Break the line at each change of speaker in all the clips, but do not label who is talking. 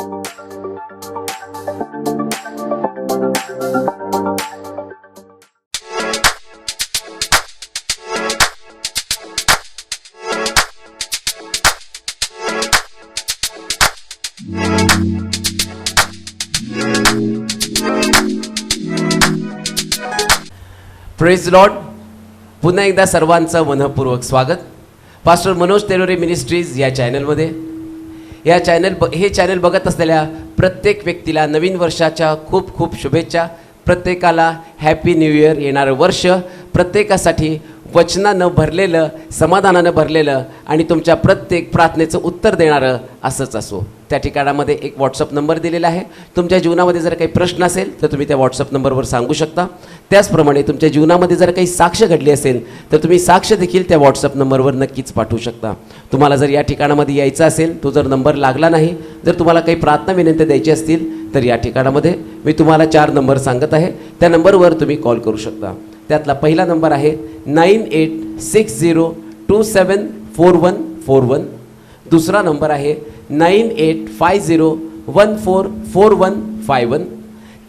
Praise Lord. पुन्हा एकदा सर्वांचं मनःपूर्वक स्वागत पास्टर मनोज तेलोरे मिनिस्ट्रीज या चॅनलमध्ये. हे चॅनल बघत असलेल्या प्रत्येक व्यक्तीला नवीन वर्षाच्या खूप खूप शुभेच्छा. प्रत्येकाला हॅपी न्यू इयर. येणारं वर्ष प्रत्येकासाठी वचनानं भरलेलं, समाधानानं भरलेलं आणि तुमच्या प्रत्येक प्रार्थनेचं उत्तर देणारं असंच असो. त्या ठिकाणामध्ये एक व्हॉट्सअप नंबर दिलेला आहे. तुमच्या जीवनामध्ये जर काही प्रश्न असेल तर तुम्ही त्या व्हॉट्सअप नंबरवर सांगू शकता. त्याचप्रमाणे तुमच्या जीवनामध्ये जर काही साक्ष घडली असेल तर तुम्ही साक्ष देखील त्या व्हॉट्सअप नंबरवर नक्कीच पाठवू शकता. तुम्हाला जर या ठिकाणामध्ये यायचं असेल, तो जर नंबर लागला नाही, जर तुम्हाला काही प्रार्थना विनंती द्यायची असतील तर या ठिकाणामध्ये मी तुम्हाला 4 नंबर सांगत आहे. त्या नंबरवर तुम्ही कॉल करू शकता. त्यातला पहिला नंबर आहे 9860274141. दुसरा नंबर आहे 9850144151.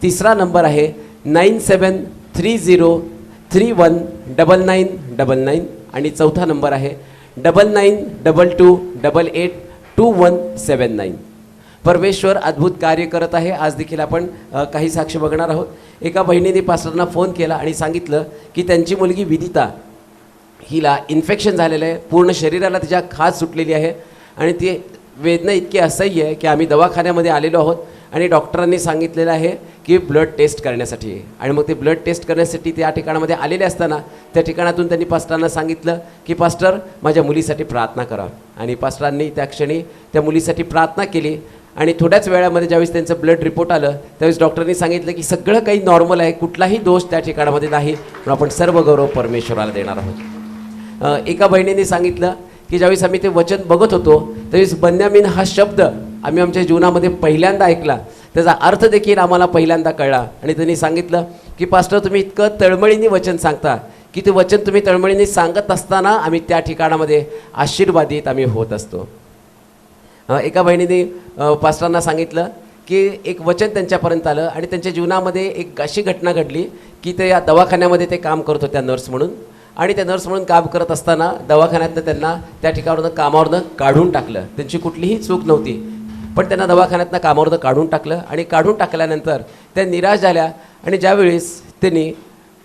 तिसरा नंबर आहे 9730319999 आणि चौथा नंबर आहे 9922882179. परमेश्वर अद्भुत कार्य करत आहे. आज देखील आपण काही साक्ष बघणार आहोत. एका बहिणीने पास्टरना फोन केला आणि सांगितलं की त्यांची मुलगी विदिता हिला इन्फेक्शन झालेलं आहे. पूर्ण शरीराला तिच्या खाज सुटलेली आहे आणि ती वेदना इतकी असह्य आहे की आम्ही दवाखान्यामध्ये आलेलो आहोत आणि डॉक्टरांनी सांगितलेलं आहे की ब्लड टेस्ट करण्यासाठी. आणि मग ते ब्लड टेस्ट करण्यासाठी त्या ठिकाणामध्ये आलेले असताना त्या ठिकाणातून त्यांनी पास्टरांना सांगितलं की पास्टर माझ्या मुलीसाठी प्रार्थना करा. आणि पास्टरांनी त्या क्षणी त्या मुलीसाठी प्रार्थना केली आणि थोड्याच वेळामध्ये ज्यावेळेस त्यांचं ब्लड रिपोर्ट आलं त्यावेळेस डॉक्टरांनी सांगितलं की सगळं काही नॉर्मल आहे, कुठलाही दोष त्या ठिकाणामध्ये नाही, पण आपण सर्व गौरव परमेश्वराला देणार आहोत. एका बहिणीने सांगितलं की ज्यावेळेस आम्ही ते वचन बघत होतो त्यावेळेस बन्यामीन हा शब्द आम्ही आमच्या जीवनामध्ये पहिल्यांदा ऐकला, त्याचा अर्थ देखील आम्हाला पहिल्यांदा कळला. आणि त्यांनी सांगितलं की पास्टर तुम्ही इतकं तळमळीने वचन सांगता की ते वचन तुम्ही तळमळीने सांगत असताना आम्ही त्या ठिकाणामध्ये आशीर्वादित आम्ही होत असतो. एका बहिणीने पास्टरांना सांगितलं की एक वचन त्यांच्यापर्यंत आलं आणि त्यांच्या जीवनामध्ये एक अशी घटना घडली की ते या दवाखान्यामध्ये ते काम करत होत्या नर्स म्हणून. आणि त्या नर्स म्हणून काम करत असताना दवाखान्यातनं त्यांना त्या ठिकाणावरनं कामावरनं काढून टाकलं. त्यांची कुठलीही चूक नव्हती, पण त्यांना दवाखान्यातनं कामावरनं काढून टाकलं. आणि काढून टाकल्यानंतर त्या निराश झाल्या. आणि ज्यावेळेस त्यांनी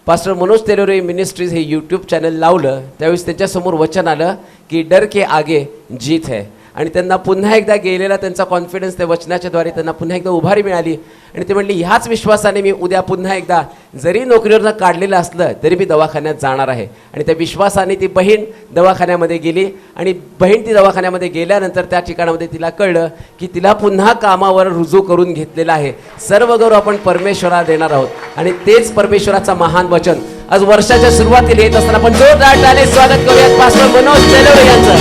पास्टर मनोज तेलोरे मिनिस्ट्रीज हे यूट्यूब चॅनल लावलं त्यावेळेस त्यांच्यासमोर वचन आलं की डर के आगे जीत है. आणि त्यांना पुन्हा एकदा गेलेला त्यांचा कॉन्फिडन्स त्या वचनाच्याद्वारे त्यांना पुन्हा एकदा उभारी मिळाली. आणि ते म्हणली ह्याच विश्वासाने मी उद्या पुन्हा एकदा जरी नोकरीवरनं काढलेलं असलं तरी मी दवाखान्यात जाणार आहे. आणि त्या विश्वासाने ती बहीण दवाखान्यामध्ये गेली. आणि बहीण ती दवाखान्यामध्ये गेल्यानंतर त्या ठिकाणामध्ये तिला कळलं की तिला पुन्हा कामावर रुजू करून घेतलेलं आहे. सर्व गौरव आपण परमेश्वराला देणार आहोत. आणि तेच परमेश्वराचं महान वचन आज वर्षाच्या सुरुवातीला येत असताना आपण जोरदार टाळ्याने स्वागत करूयात पास्टर मनोज तेलोरे यांचं.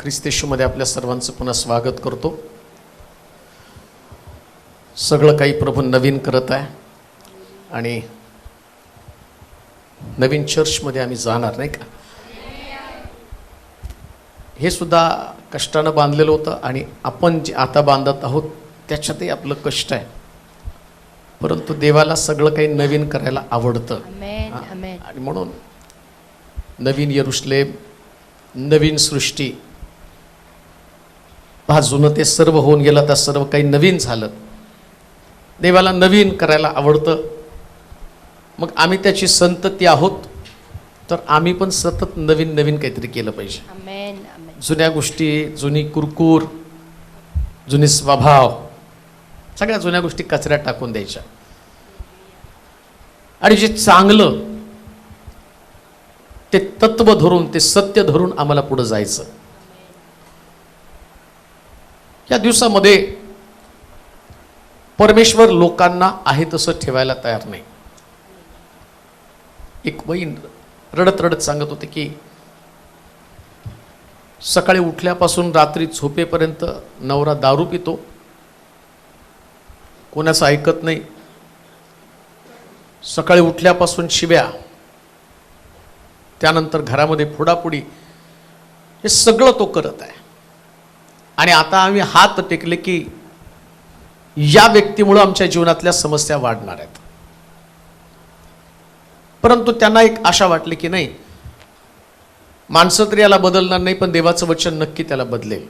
ख्रिस्त येशूमध्ये आपल्या सर्वांचं पुन्हा स्वागत करतो. सगळं काही प्रभू नवीन करत आहे आणि नवीन चर्चमध्ये आम्ही जाणार नाही का. हे सुद्धा कष्टानं बांधलेलं होतं आणि आपण जे आता बांधत आहोत त्याच्यातही आपलं कष्ट आहे, परंतु देवाला सगळं काही नवीन करायला आवडतं. आणि म्हणून नवीन यरुशलेम, नवीन सृष्टी, हा जुनं ते सर्व होऊन गेलं, तर सर्व काही नवीन झालं. देवाला नवीन करायला आवडतं. मग आम्ही त्याची संतती आहोत, तर आम्ही पण सतत नवीन नवीन काहीतरी केलं पाहिजे. जुन्या गोष्टी, जुनी कुरकूर, जुनी स्वभाव, सगळ्या जुन्या गोष्टी कचऱ्यात टाकून द्यायच्या आणि जे चांगलं ते तत्व धरून, ते सत्य धरून आम्हाला पुढे जायचं. या दिवसामध्ये परमेश्वर लोकांना आहे तसं ठेवायला तयार नाही. एक बहीण रडत रडत सांगत होते की सकाळी उठल्यापासून रात्री झोपेपर्यंत नवरा दारू पितो, कोणाचं ऐकत नाही. सकाळी उठल्यापासून शिव्या, त्यानंतर घरामध्ये फोडाफोडी, हे सगळं तो करत आहे. आणि आता आम्ही हात टेकले की या व्यक्तीमुळे आमच्या जीवनातल्या समस्या वाढणार आहेत. परंतु त्यांना एक आशा वाटली की नाही, माणसं तरी याला बदलणार नाही, पण देवाचं वचन नक्की त्याला बदलेल.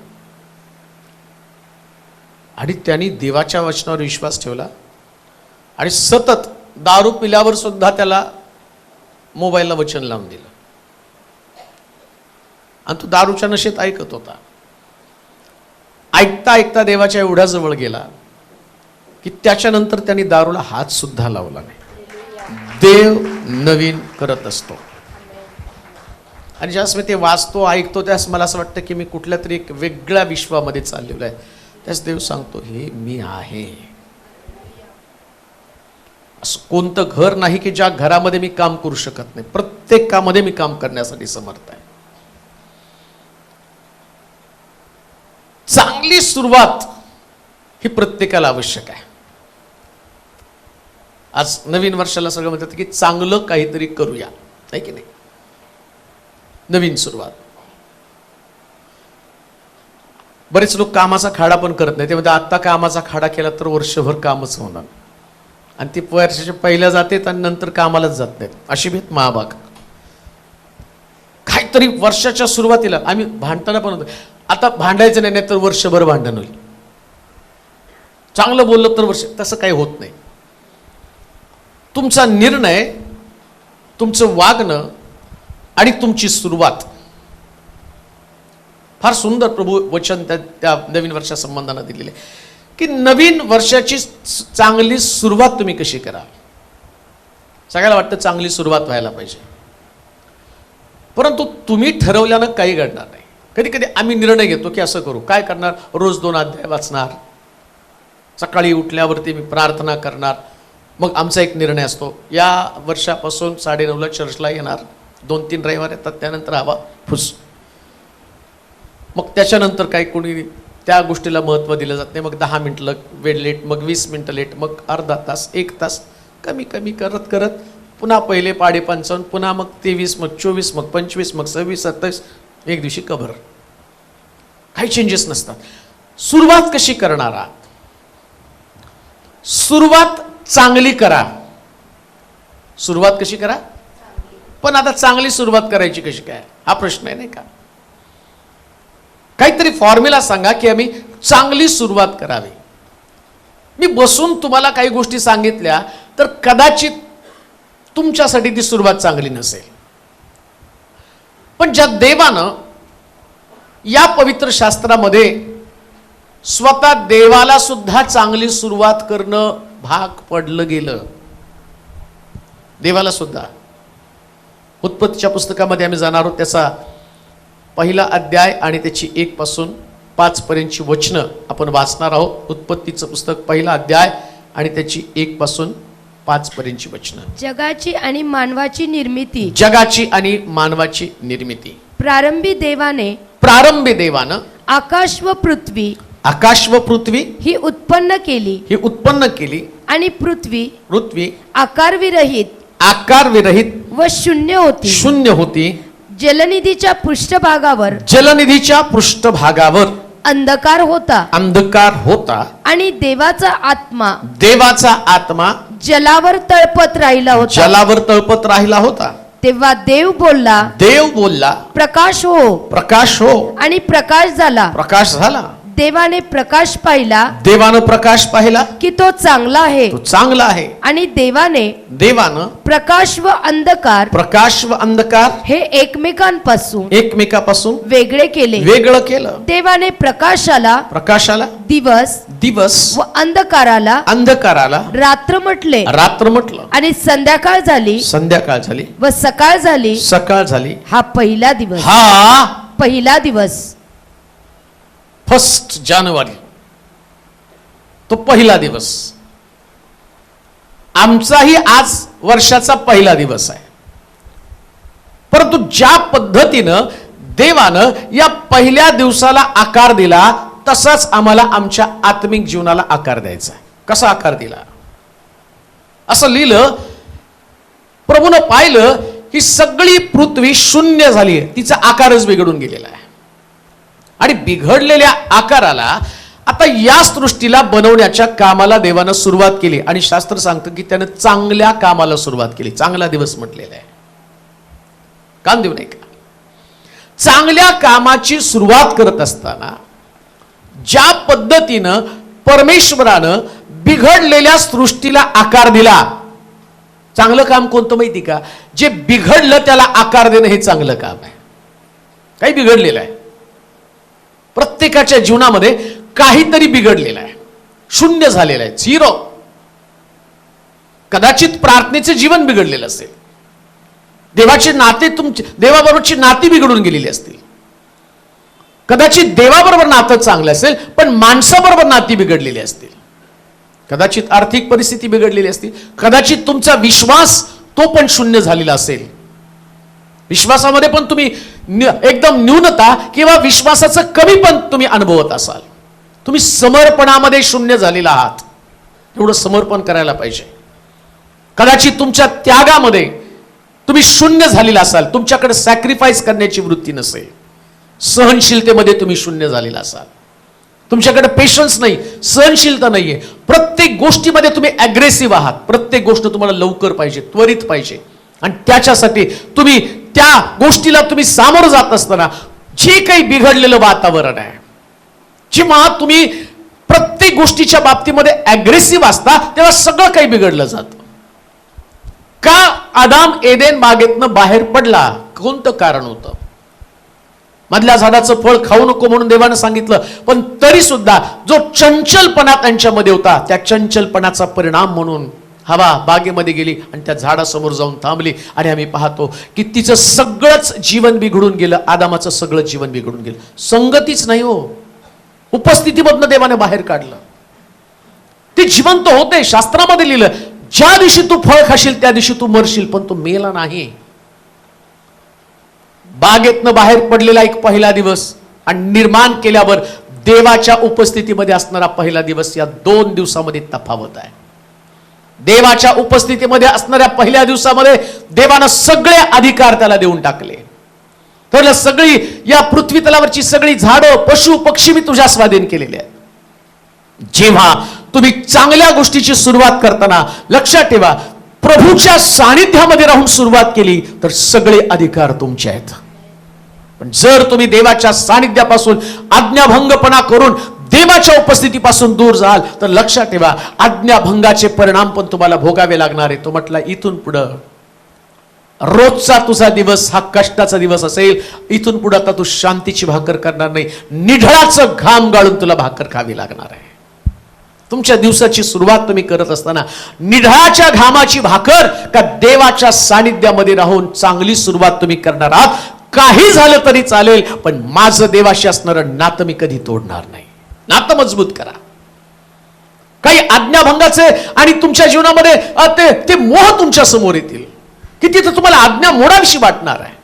आणि त्यांनी देवाच्या वचनावर विश्वास ठेवला आणि सतत दारू पिल्यावर सुद्धा त्याला मोबाईलला वचन लावून दिलं आणि तो दारूच्या नशेत ऐकत होता. ऐकता ऐकता देवाच्या एवढ्या जवळ गेला की त्याच्यानंतर त्यांनी दारूला हात सुद्धा लावला नाही. देव नवीन करत असतो. आणि ज्यास मी ते वाचतो ऐकतो त्यास मला असं वाटतं की मी कुठल्या तरी एक वेगळ्या विश्वामध्ये चाललेलो आहे. त्यास देव सांगतो, हे मी आहे. असं कोणतं घर नाही की ज्या घरामध्ये मी काम करू शकत नाही. प्रत्येकामध्ये मी काम करण्यासाठी समर्थ आहे. चांगली सुरुवात ही प्रत्येकाला आवश्यक आहे. आज नवीन वर्षाला सगळं म्हणतात की चांगलं काहीतरी करूया, आहे की नाही. नवीन सुरुवात. बरेच लोक कामाचा खाडा पण करत नाही. ते म्हणतात आत्ता कामाचा खाडा केला तर वर्षभर कामच होणार, आणि ती वर्षाच्या पहिल्या जाते आणि नंतर कामालाच जात नाहीत. अशी भीत महाभाग. काहीतरी वर्षाच्या सुरुवातीला आम्ही भांडताना पण होतो, आता भांडायचं नाही तर वर्षभर भांडण होईल. चांगलं बोललं तर वर्ष, तसं काही होत नाही. तुमचा निर्णय, तुमचं वागणं आणि तुमची सुरुवात, फार सुंदर प्रभू वचन त्या नवीन वर्षा संबंधानं दिलेले की नवीन वर्षाची चांगली सुरुवात तुम्ही कशी करा. सगळ्याला वाटतं चांगली सुरुवात व्हायला पाहिजे, परंतु तुम्ही ठरवल्यानं काही घडणार नाही. कधी कधी आम्ही निर्णय घेतो की असं करू, काय करणार, रोज 2 अध्याय वाचणार, सकाळी उठल्यावरती मी प्रार्थना करणार. मग आमचा एक निर्णय असतो, या वर्षापासून 9:30ला चर्चला येणार, 2-3 रविवार येतात, त्यानंतर हवा फुस. मग त्याच्यानंतर काही कोणी त्या गोष्टीला महत्त्व दिलं जात नाही. मग 10 मिनिटं वेळ लेट, मग 20 मिनिटं लेट, मग अर्धा तास, 1 तास, कमी कमी करत करत पुन्हा पहिले 55, पुन्हा मग 23, मग 24, मग 25, मग 26, 27, एक दिवशी कबर. काही चेंजेस नसतात. सुरुवात कशी करणार आहात? सुरुवात चांगली करा. सुरुवात कशी करा? पण आता चांगली सुरुवात करायची कशी काय, हा प्रश्न आहे नाही का. काहीतरी फॉर्म्युला सांगा की आम्ही चांगली सुरुवात करावी. मी बसून तुम्हाला काही गोष्टी सांगितल्या तर कदाचित तुमच्यासाठी ती सुरुवात चांगली नसेल. पण ज्या देवानं या पवित्र शास्त्रामध्ये स्वतः देवाला सुद्धा चांगली सुरुवात करणं भाग पडलं गेलं. देवाला सुद्धा. उत्पत्तीच्या पुस्तकामध्ये आम्ही जाणार आहोत, त्याचा 1 अध्याय आणि त्याची 1 पासून 5 पर्यंतची वचनं आपण वाचणार आहोत. उत्पत्तीचं पुस्तक 1 अध्याय आणि त्याची 1 पासून 5 पर्यंतची वचनं.
जगाची आणि मानवाची निर्मिती.
जगाची आणि मानवाची निर्मिती.
प्रारंभी देवानं
आकाश व पृथ्वी
ही उत्पन्न केली आणि पृथ्वी आकारविरहित व शून्य होती. जलनिधीच्या पृष्ठभागावर अंधकार होता आणि देवाचा आत्मा जलावर तळपत राहिला होता. तेव्हा देव बोलला, प्रकाश हो, आणि प्रकाश झाला. देवानं प्रकाश पाहिला की तो चांगला आहे. आणि देवानं प्रकाश व अंधकार हे एकमेकांपासून वेगळं केलं. देवाने प्रकाशाला दिवस व अंधकाराला रात्र म्हटले. आणि संध्याकाळ झाली व सकाळ झाली. हा पहिला दिवस
1 जानेवारी तो पहिला दिवस. आमचाही आज वर्षाचा पहिला दिवस आहे. परंतु ज्या पद्धतीनं देवानं या पहिल्या दिवसाला आकार दिला, तसाच आम्हाला आमच्या आत्मिक जीवनाला आकार द्यायचा आहे. कसा आकार दिला? असं लिहिलं, प्रभूनं पाहिलं ही सगळी पृथ्वी शून्य झाली आहे, तिचा आकारच बिघडून गेलेला आहे. आणि बिघडलेल्या आकाराला आता या सृष्टीला बनवण्याच्या कामाला देवानं सुरुवात केली. आणि शास्त्र सांगतं की त्यानं चांगल्या कामाला सुरुवात केली. चांगला दिवस म्हटलेला आहे, कान देऊ नये का? चांगल्या कामाची सुरुवात करत असताना ज्या पद्धतीनं परमेश्वरानं बिघडलेल्या सृष्टीला आकार दिला, चांगलं काम कोणतं माहिती का? जे बिघडलं त्याला आकार देणं हे चांगलं काम आहे. काही बिघडलेलं आहे, प्रत्येकाच्या जीवनामध्ये काहीतरी बिघडलेलं आहे, शून्य झालेलं आहे, झिरो. कदाचित प्रार्थनेचे जीवन बिघडलेलं असेल, देवाचे नाते, तुमचे देवाबरोबरची नाती बिघडून गेलेली असतील. कदाचित देवाबरोबर नातं चांगलं असेल पण माणसाबरोबर नाती बिघडलेली असतील. कदाचित आर्थिक परिस्थिती बिघडलेली असतील. कदाचित तुमचा विश्वास तो पण शून्य झालेला असेल. विश्वासामध्ये पण तुम्ही एकदम न्यूनता किंवा विश्वासाचं कमी पण तुम्ही अनुभवत असाल. तुम्ही समर्पणामध्ये शून्य झालेला आहात. एवढं समर्पण करायला पाहिजे. कदाचित तुमच्या त्यागामध्ये तुम्ही शून्य झालेला असाल. तुमच्याकडे सॅक्रिफाईस करण्याची वृत्ती नसेल. सहनशीलतेमध्ये तुम्ही शून्य झालेला असाल. तुमच्याकडे पेशन्स नाही, सहनशीलता नाहीये. प्रत्येक गोष्टीमध्ये तुम्ही अग्रेसिव्ह आहात. प्रत्येक गोष्ट तुम्हाला लवकर पाहिजे, त्वरित पाहिजे. आणि त्याच्यासाठी तुम्ही त्या गोष्टीला तुम्ही सामोरं जात असताना जे काही बिघडलेलं वातावरण आहे, जेव्हा तुम्ही प्रत्येक गोष्टीच्या बाबतीमध्ये अग्रेसिव्ह असता तेव्हा सगळं काही बिघडलं जातं. का आदाम एदेन बागेतनं बाहेर पडला? कोणतं कारण होतं? मधल्या झाडाचं फळ खाऊ नको म्हणून देवानं सांगितलं, पण तरी सुद्धा जो चंचलपणा त्यांच्यामध्ये होता, त्या चंचलपणाचा परिणाम म्हणून हवा बागेमध्ये गेली आणि त्या झाडासमोर जाऊन थांबली. आणि आम्ही पाहतो की तिचं सगळंच जीवन बिघडून गेलं. आदामाचं सगळं जीवन बिघडून गेलं. संगतीच नाही हो, उपस्थितीमधनं देवाने बाहेर काढलं. ते जिवंत होते. शास्त्रामध्ये लिहिलं, ज्या दिवशी तू फळ खाशील त्या दिवशी तू मरशील, पण तू मेला नाही. बागेतनं बाहेर पडलेला एक पहिला दिवस आणि निर्माण केल्यावर देवाच्या उपस्थितीमध्ये असणारा पहिला दिवस, या 2 दिवसामध्ये तफावत आहे. देवाच्या उपस्थितीमध्ये असणाऱ्या पहिल्या दिवसामध्ये देवानं सगळे अधिकार त्याला देऊन टाकले. तर सगळी या पृथ्वी तलावरची सगळी झाडं, पशु पक्षी मी तुझ्या स्वाधीन केलेले आहेत. जेव्हा तुम्ही चांगल्या गोष्टीची सुरुवात करताना लक्षात ठेवा, प्रभूच्या सानिध्यामध्ये राहून सुरुवात केली तर सगळे अधिकार तुमचे आहेत. पण जर तुम्ही देवाच्या सानिध्यापासून आज्ञाभंगपणा करून देवाच्या उपस्थितीपासून दूर जाल तर लक्षात ठेवा, आज्ञाभंगाचे परिणाम पण तुम्हाला भोगावे लागणार आहे. तो म्हटला, इथून पुढं रोजचा तुझा दिवस हा कष्टाचा दिवस असेल. इथून पुढे आता तू शांतीची भाकर करणार नाही, निढळाचं घाम गाळून तुला भाकर खावी लागणार आहे. तुमच्या दिवसाची सुरुवात तुम्ही करत असताना निढळाच्या घामाची भाकर का देवाच्या सानिध्यामध्ये राहून चांगली सुरुवात तुम्ही करणार आहात. काही झालं तरी चालेल, पण माझं देवाशी असणारं नातं मी कधी तोडणार नाही. नातं मजबूत करा. काही आज्ञाभंगाचे आणि तुमच्या जीवनामध्ये ते मोह तुमच्या समोर येतील की तिथे तुम्हाला आज्ञा मोडाविषयी वाटणार आहे.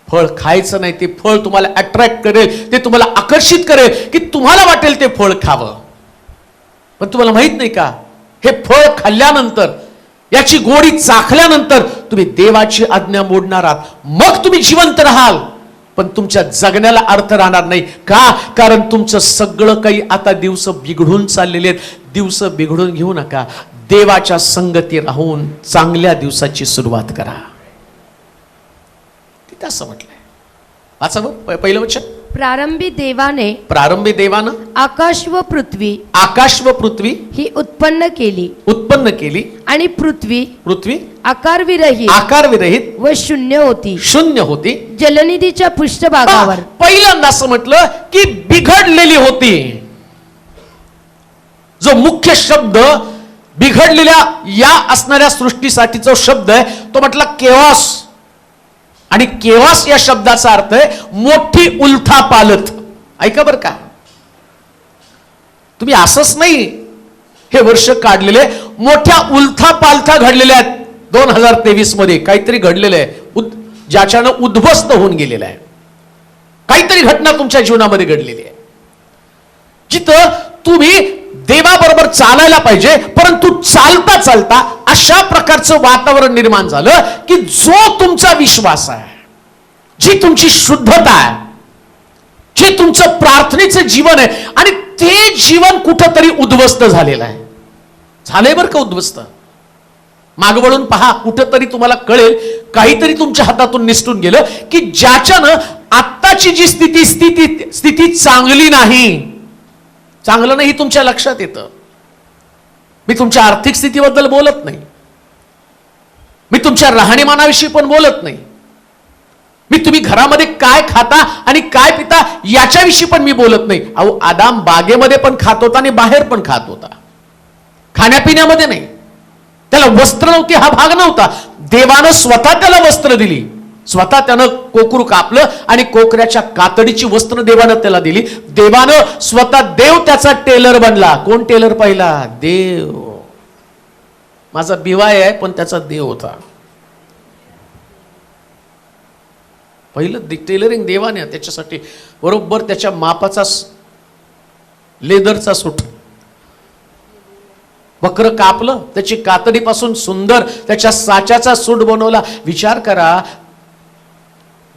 फळ खायचं नाही, ते फळ तुम्हाला अट्रॅक्ट करेल, ते तुम्हाला आकर्षित करेल की तुम्हाला वाटेल ते फळ खावं. पण तुम्हाला माहित नाही का, हे फळ खाल्ल्यानंतर, याची गोडी चाखल्यानंतर तुम्ही देवाची आज्ञा मोडणार आहात. मग तुम्ही जिवंत राहाल पण तुमच्या जगण्याला अर्थ राहणार नाही. का? कारण तुमचं सगळं काही आता दिवस बिघडून चाललेले आहेत. दिवस बिघडून घेऊ नका. देवाच्या संगती राहून चांगल्या दिवसाची सुरुवात करा. तिथे असं म्हटलंय. वाचा पहिलं वचन.
प्रारंभी देवानं आकाश व पृथ्वी ही उत्पन्न केली आणि पृथ्वी आकार विरहित व शून्य होती जलनिधीच्या पृष्ठभागावर.
पहिल्यांदा असं म्हटलं की बिघडलेली होती. जो मुख्य शब्द बिघडलेल्या या असणाऱ्या सृष्टीसाठीचा शब्द आहे तो म्हटला केओस. आणि केओस या शब्दाचा अर्थ आहे मोठी उलथापालथ. ऐका बरं का, तुम्ही असंच नाही हे वर्ष काढलेले, मोठ्या उलथापालथा घडलेल्या आहेत. 2023 मध्ये काहीतरी घडलेलं आहे ज्याच्यानं उद्ध्वस्त होऊन गेलेलं आहे. काहीतरी घटना तुमच्या जीवनामध्ये घडलेली आहे जिथं तुम्ही देवाबरोबर चालायला पाहिजे, परंतु चालता चालता अशा प्रकारचं वातावरण निर्माण झालं की जो तुमचा विश्वास आहे, जी तुमची शुद्धता आहे, जे तुमचं प्रार्थनेचं जीवन आहे आणि ते जीवन कुठंतरी उद्ध्वस्त झालेलं आहे. झालंय बरं का उद्ध्वस्त. मागवळून पहा, कुठंतरी तुम्हाला कळेल काहीतरी तुमच्या हातातून निसटून गेलं की ज्याच्यानं आत्ताची जी स्थिती चांगली नाही. चांगलं नाही तुमच्या लक्षात येतं. मी तुमच्या आर्थिक स्थितीबद्दल बोलत नाही, मी तुमच्या राहणीमानाविषयी पण बोलत नाही, मी तुम्ही घरामध्ये काय खाता आणि काय पिता याच्याविषयी पण मी बोलत नाही. अहो, आदाम बागेमध्ये पण खात होता आणि बाहेर पण खात होता, खाण्यापिण्यामध्ये नाही. त्याला वस्त्र नव्हती हा भाग नव्हता. देवानं स्वतः त्याला वस्त्र दिली. स्वतः त्यानं कोकरू कापलं आणि कोकऱ्याच्या कातडीची वस्त्र देवानं त्याला दिली. देवानं स्वतः देव त्याचा टेलर बनला. कोण टेलर पाहिला? देव. माझा बिवाय आहे पण त्याचा देव होता. पहिलं टेलरिंग देवाने त्याच्यासाठी बरोबर त्याच्या मापाचा लेदरचा सूट बकर कापलं, त्याची कातडीपासून सुंदर त्याच्या साच्याचा सूट बनवला. विचार करा,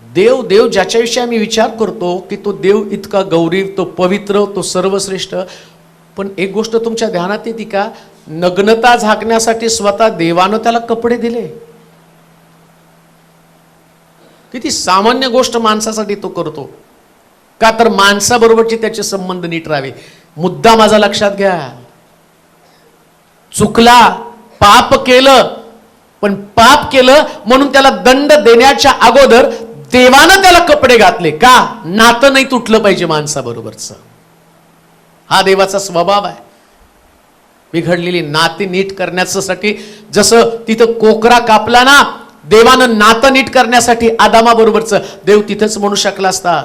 देव देव ज्याच्याविषयी आम्ही विचार करतो की तो देव इतका गौरी, तो पवित्र, तो सर्वश्रेष्ठ. पण एक गोष्ट तुमच्या ध्यानात येते का? नग्नता झाकण्यासाठी स्वतः देवानं त्याला कपडे दिले. किती सामान्य गोष्ट माणसासाठी तो करतो का? तर माणसाबरोबरचे त्याचे संबंध नीट राहावे. मुद्दा माझा लक्षात घ्या. चुकला, पाप केलं, पण पाप केलं म्हणून त्याला दंड देण्याच्या अगोदर देवानं त्याला कपडे घातले. का? नातं नाही तुटलं पाहिजे माणसाबरोबरचं. हा देवाचा स्वभाव आहे. बिघडलेली नाती नीट करण्यासाठी जसं तिथं कोकरा कापला ना, देवानं नातं नीट करण्यासाठी आदामाबरोबरचं, देव तिथंच म्हणू शकला असता,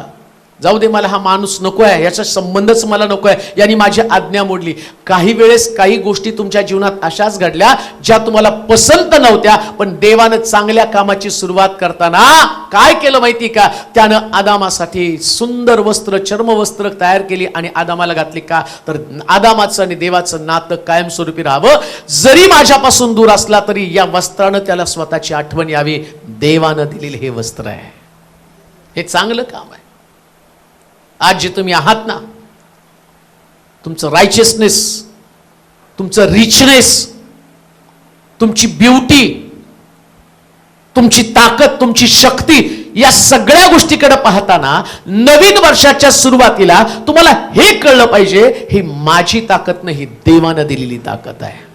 जाऊ दे, मला हा माणूस नको आहे, याचा संबंधच मला नको आहे, यांनी माझी आज्ञा मोडली. काही वेळेस काही गोष्टी तुमच्या जीवनात अशाच घडल्या ज्या तुम्हाला पसंत नव्हत्या, पण देवानं चांगल्या कामाची सुरुवात करताना काय केलं माहिती का? त्यानं आदामासाठी सुंदर वस्त्र, चर्मवस्त्र तयार केली आणि आदामाला घातली. का? तर आदामाचं आणि देवाचं नातं कायमस्वरूपी राहावं. जरी माझ्यापासून दूर असला तरी या वस्त्रानं त्याला स्वतःची आठवण यावी. देवानं दिलेले हे वस्त्र आहे. हे चांगलं काम आहे. आज जे तुम्ही आहात ना, तुमचं रायचियसनेस, तुमचं रिचनेस, तुमची ब्युटी, तुमची ताकद, तुमची शक्ती, या सगळ्या गोष्टीकडे पाहताना नवीन वर्षाच्या सुरुवातीला तुम्हाला हे कळलं पाहिजे, ही माझी ताकद नाही, देवानं दिलेली ताकद आहे.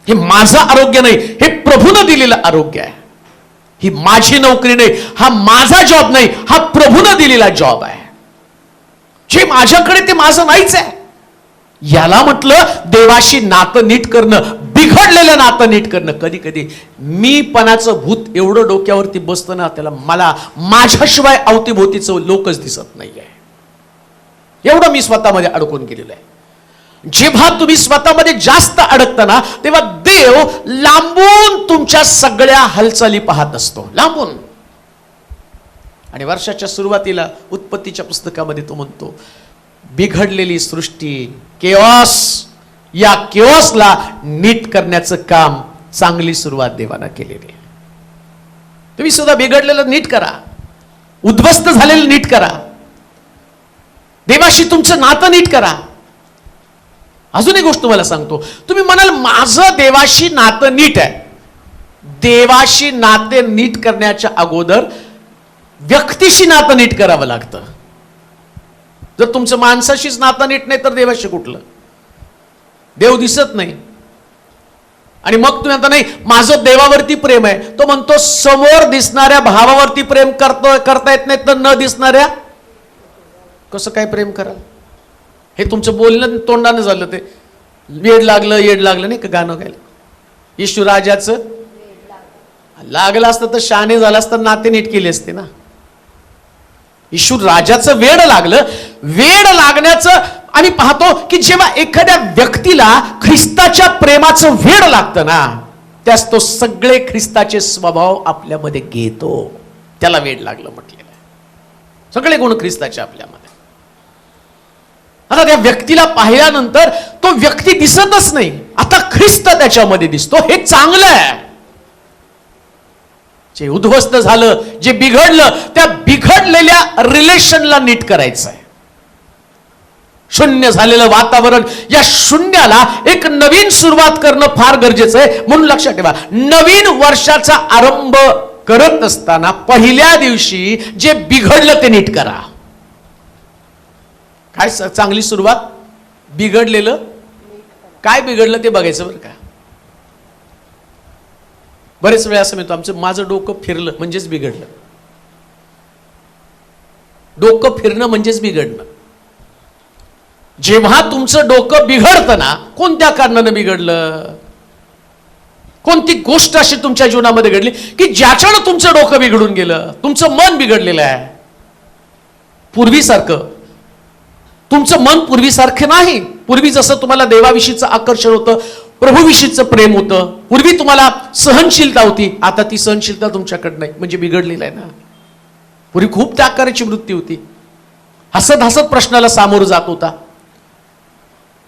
हे माझं आरोग्य नाही, हे प्रभूनं दिलेलं आरोग्य आहे. ही माझी नोकरी नाही, हा माझा जॉब नाही, हा प्रभूनं दिलेला जॉब आहे. जे माझ्याकडे ते माझं नाहीच आहे. याला म्हटलं देवाशी नातं नीट करणं, बिघडलेलं नातं नीट करणं. कधी कधी मीपणाचं भूत एवढं डोक्यावरती बसतं ना, त्याला मला माझ्याशिवाय अवतीभोवतीचं लोकच दिसत नाहीये. एवढं मी स्वतःमध्ये अडकून गेलेलं आहे. जेव्हा तुम्ही स्वतःमध्ये जास्त अडकता ना, तेव्हा देव लांबून तुमच्या सगळ्या हालचाली पाहत असतो, लांबून. आणि वर्षाच्या सुरुवातीला उत्पत्तीच्या पुस्तकामध्ये तो म्हणतो, बिघडलेली सृष्टी, केओस, या केओसला नीट करण्याचं काम चांगली सुरुवात देवानं केलेली. तुम्ही सुद्धा बिघडलेलं नीट करा, उद्ध्वस्त झालेलं नीट करा, देवाशी तुमचं नातं नीट करा. अजून एक गोष्ट तुम्हाला सांगतो. तुम्ही म्हणाल माझं देवाशी नातं नीट आहे. देवाशी नाते नीट करण्याच्या अगोदर व्यक्तीशी नातं नीट करावं लागतं. जर तुमचं माणसाशीच नातं नीट नाही तर देवाशी कुठलं? देव दिसत नाही आणि मग तुम्ही म्हणता नाही माझं देवावरती प्रेम आहे. तो म्हणतो समोर दिसणाऱ्या भावावरती प्रेम करता येत नाही तर न दिसणाऱ्या कसं काय प्रेम कराल? हे तुमचं बोलणं तोंडानं झालं. ते येड लागलं नाही का गाणं गायला. येशू राजाचं लागलं असतं तर शहाणे झालं असतं, नाते नीट केले असते ना. येशू राजाचं वेड लागलं. वेड लागण्याचं आम्ही पाहतो की जेव्हा एखाद्या व्यक्तीला ख्रिस्ताच्या प्रेमाचं वेड लागतं ना, त्यास तो सगळे ख्रिस्ताचे स्वभाव आपल्यामध्ये घेतो. त्याला वेड लागलं म्हटलेलं आहे. सगळे गुण ख्रिस्ताचे आपल्यामध्ये. आता त्या व्यक्तीला पाहिल्यानंतर तो व्यक्ती दिसतच नाही, आता ख्रिस्त त्याच्यामध्ये दिसतो. हे चांगलं आहे. जे उद्ध्वस्त झालं, जे बिघडलं, त्या बिघडलेल्या रिलेशनला नीट करायचं आहे. शून्य झालेलं वातावरण, या शून्याला एक नवीन सुरुवात करणं फार गरजेचं आहे. म्हणून लक्षात ठेवा, नवीन वर्षाचा आरंभ करत असताना पहिल्या दिवशी जे बिघडलं ते नीट करा. काय चांगली सुरुवात, बिघडलेलं काय बिघडलं ते बघायचं बरं का. बरेच वेळा असं म्हणतो, आमचं माझं डोकं फिरलं म्हणजेच बिघडलं. डोकं फिरणं म्हणजेच बिघडणं. जेव्हा तुमचं डोकं बिघडतं ना, कोणत्या कारणानं बिघडलं, कोणती गोष्ट अशी तुमच्या जीवनामध्ये घडली की ज्याच्यानं तुमचं डोकं बिघडून गेलं, तुमचं मन बिघडलेलं आहे. पूर्वीसारखं तुमचं मन पूर्वीसारखं नाही. पूर्वी जसं तुम्हाला देवाविषयीचं आकर्षण होतं, प्रभूविषयीचं प्रेम होतं, पूर्वी तुम्हाला सहनशीलता होती, आता ती सहनशीलता तुमच्याकडे नाही, म्हणजे बिघडलेलं आहे ना. पूर्वी खूप त्याग करायची वृत्ती होती, हसत हसत प्रश्नाला सामोरं जात होता.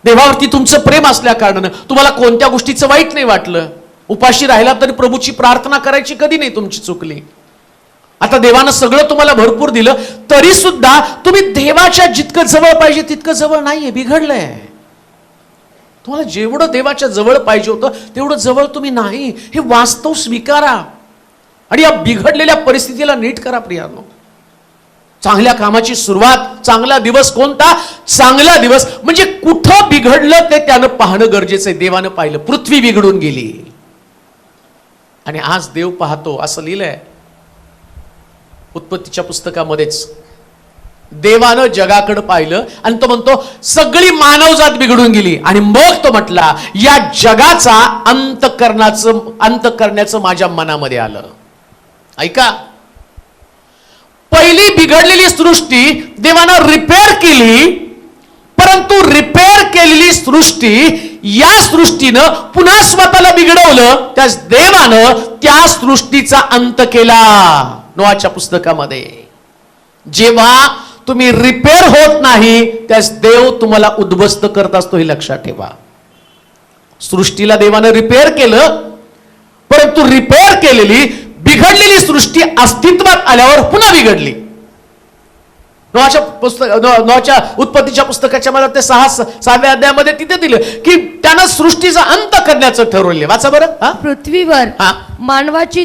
देवावरती तुमचं प्रेम असल्या कारणानं तुम्हाला कोणत्या गोष्टीचं वाईट नाही वाटलं. उपाशी राहिला तरी प्रभूची प्रार्थना करायची कधी नाही तुमची चुकली. आता देवानं सगळं तुम्हाला भरपूर दिलं, तरी सुद्धा तुम्ही देवाच्या जितकं जवळ पाहिजे तितकं जवळ नाहीये, बिघडलंय. तुम्हाला जेवढं देवाच्या जवळ पाहिजे होतं तेवढं जवळ तुम्ही नाही, हे वास्तव स्वीकारा आणि या बिघडलेल्या परिस्थितीला नीट करा. प्रियानो, चांगल्या कामाची सुरुवात, चांगला दिवस कोणता, चांगला दिवस म्हणजे कुठं बिघडलं ते त्यानं पाहणं गरजेचं आहे. देवानं पाहिलं, पृथ्वी बिघडून गेली आणि आज देव पाहतो. असं लिहिलंय उत्पत्तीच्या पुस्तकामध्येच, देवानं जगाकडे पाहिलं आणि तो म्हणतो सगळी मानवजात बिघडून गेली आणि मग तो म्हटला या जगाचा अंत करण्याचं माझ्या मनामध्ये आलं. ऐका, पहिली बिघडलेली सृष्टी देवानं रिपेअर केली, परंतु रिपेअर केलेली सृष्टी, या सृष्टीनं पुन्हा स्वतःला बिघडवलं, त्या देवानं त्या सृष्टीचा अंत केला. नोआच्या पुस्तकामध्ये जेव्हा तुम्ही रिपेअर होत नाही त्यास देव तुम्हाला उद्ध्वस्त करत असतो, हे लक्षात ठेवा. सृष्टीला देवानं रिपेअर केलं, परंतु रिपेअर केलेली बिघडलेली सृष्टी अस्तित्वात आल्यावर पुन्हा बिघडली. नोआच्या उत्पत्तीच्या पुस्तकाच्या मला ते 6व्या अध्यायामध्ये तिथे दिलं की त्यानं सृष्टीचा अंत करण्याचं ठरवले. वाचा बरं.
पृथ्वीवर मानवाची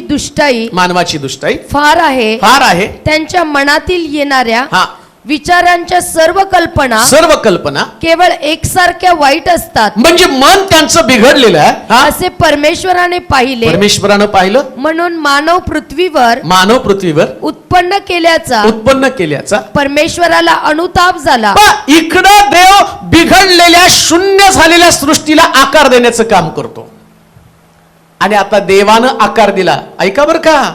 दुष्टाई फार आहे. त्यांच्या मनातील येणाऱ्या विचारांच्या सर्व कल्पना केवळ एकसारख्या वाईट असतात.
म्हणजे मन त्यांचं बिघडलेलं आहे
असे परमेश्वरानं पाहिलं. म्हणून मानव पृथ्वीवर उत्पन्न केल्याचा परमेश्वराला अनुताप झाला.
इकडं देव बिघडलेल्या शून्य झालेल्या सृष्टीला आकार देण्याचं काम करतो आणि आता देवानं आकार दिला. ऐका बरं का,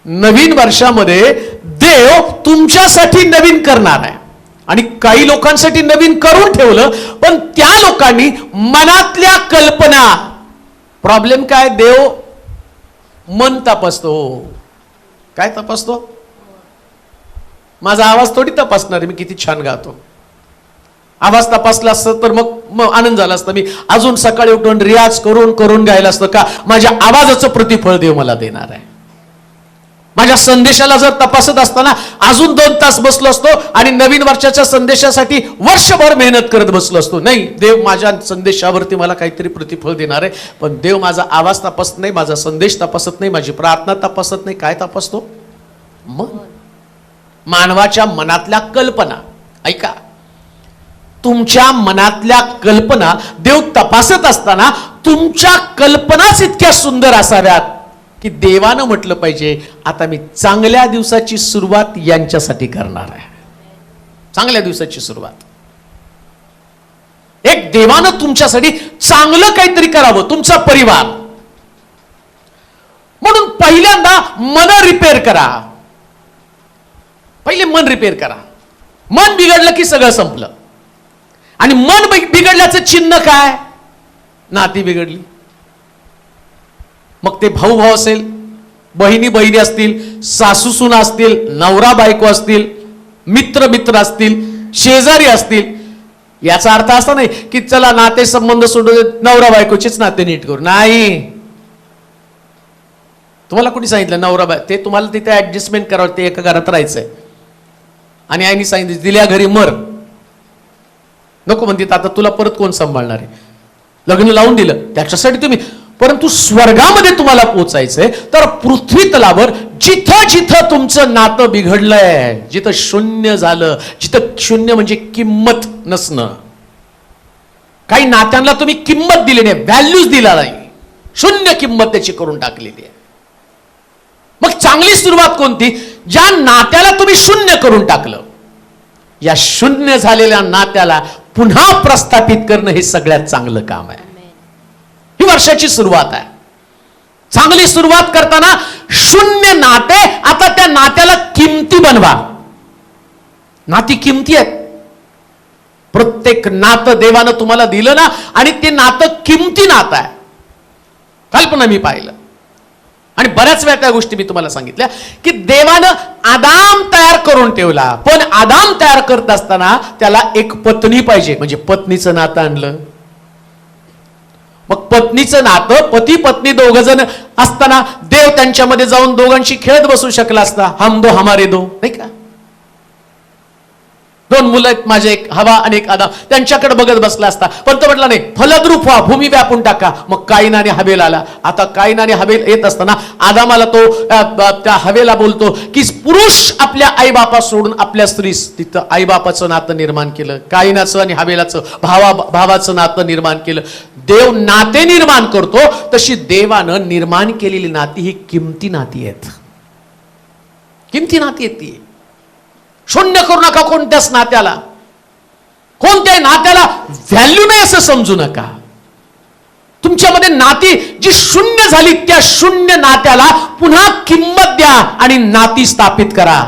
नवीन वर्षामध्ये देव तुमच्यासाठी नवीन करणार आहे आणि काही लोकांसाठी नवीन करून ठेवलं, पण त्या लोकांनी मनातल्या कल्पना. प्रॉब्लेम काय, देव मन तपासतो. काय तपासतो? माझा आवाज थोडी तपासणार आहे मी किती छान गातो. आवाज तपासला असतं तर मग आनंद झाला असता. मी अजून सकाळी उठून रियाज करून गायला असतं का, माझ्या आवाजाचं प्रतिफळ देव मला देणार आहे. माझ्या संदेशाला जर तपासत असताना अजून 2 तास बसलो असतो आणि नवीन वर्षाच्या संदेशासाठी वर्षभर मेहनत करत बसलो असतो. नाही, देव माझ्या संदेशावरती मला काहीतरी प्रतिफळ देणार आहे, पण देव माझा आवाज तपासत नाही, माझा संदेश तपासत नाही, माझी प्रार्थना तपासत नाही. काय तपासतो? मग मानवाच्या मनातल्या कल्पना. ऐका, तुमच्या मनातल्या कल्पना देव तपासत असताना तुमच्या कल्पनाच इतक्या सुंदर असाव्यात की देवानं म्हटलं पाहिजे आता मी चांगल्या दिवसाची सुरुवात यांच्यासाठी करणार आहे. चांगल्या दिवसाची सुरुवात. एक देवानं तुमच्यासाठी चांगलं काहीतरी करावं, तुमचा परिवार. म्हणून पहिल्यांदा मन रिपेअर करा. पहिले मन रिपेअर करा. मन बिघडलं की सगळं संपलं. आणि मन बिघडल्याचं चिन्ह काय? नाती बिघडली. मग ते भाऊ असेल, बहिणी असतील, सासू सुना असतील, नवरा बायको असतील, मित्र असतील, शेजारी असतील. याचा अर्थ असा नाही की चला नाते संबंध सोडून नवरा बायकोचेच नाते नीट करू. नाही, तुम्हाला कोणी सांगितलं नवरा ते तुम्हाला तिथे ऍडजस्टमेंट करावं, ते एका घरात राहायचंय. आणि आईने सांगितलं दिल्या घरी मर, नको म्हणते आता तुला परत कोण सांभाळणार आहे. लग्न लावून दिलं त्याच्यासाठी तुम्ही, परंतु स्वर्गामध्ये तुम्हाला पोचायचंय. तर पृथ्वी तलावर जिथं जिथं तुमचं नातं बिघडलंय, जिथं शून्य झालं, जिथं शून्य म्हणजे किंमत नसणं, काही नात्यांना तुम्ही किंमत दिली नाही, व्हॅल्यूज दिला नाही, शून्य किंमत त्याची करून टाकलेली आहे. मग चांगली सुरुवात कोणती? ज्या नात्याला तुम्ही शून्य करून टाकलं, या शून्य झालेल्या नात्याला पुन्हा प्रस्थापित करणं हे सगळ्यात चांगलं काम आहे. ही वर्षाची सुरुवात आहे. चांगली सुरुवात करताना शून्य नाते, आता त्या नात्याला किमती बनवा. नाती किमती आहेत. प्रत्येक नातं देवानं तुम्हाला दिलं ना, आणि ते नातं किमती नातं आहे. कल्पना मी पाहिलं, आणि बऱ्याच वेळा त्या गोष्टी मी तुम्हाला सांगितल्या की देवानं आदाम तयार करून ठेवला, पण आदाम तयार करत असताना त्याला एक पत्नी पाहिजे, म्हणजे पत्नीचं नातं आणलं. मग पत्नीचं नातं, पती पत्नी दोघ जण असताना देव त्यांच्यामध्ये जाऊन दोघांशी खेळत बसू शकला असता. हम दो हमारे दो, नाही का? दोन मुलं आहेत माझे, एक हवा आणि एक आदाम, त्यांच्याकडे बघत बसला असता. पण तो म्हटला नाही, फलद्रूप व्हा, भूमी व्यापून टाका. मग काईन आणि हबेल आला. आता काईन आणि हबेल येत असताना आदामाला तो त्या हवेला बोलतो की पुरुष आपल्या आईबापा सोडून आपल्या स्त्रीस, तिथं आईबापाचं नातं निर्माण केलं. काईनाचं आणि हबेलाचं भावाचं नातं निर्माण केलं. देव नाते निर्माण करतो, तशी देवानं निर्माण केलेली नाती ही किमती नाती आहेत. किमती नाती आहेत ती. शून्य करू नका कोणत्याच नात्याला. कोणत्याही नात्याला व्हॅल्यू नाही असं समजू नका. तुमच्यामध्ये नाती जी शून्य झाली, त्या शून्य नात्याला पुन्हा किंमत द्या आणि नाती स्थापित करा.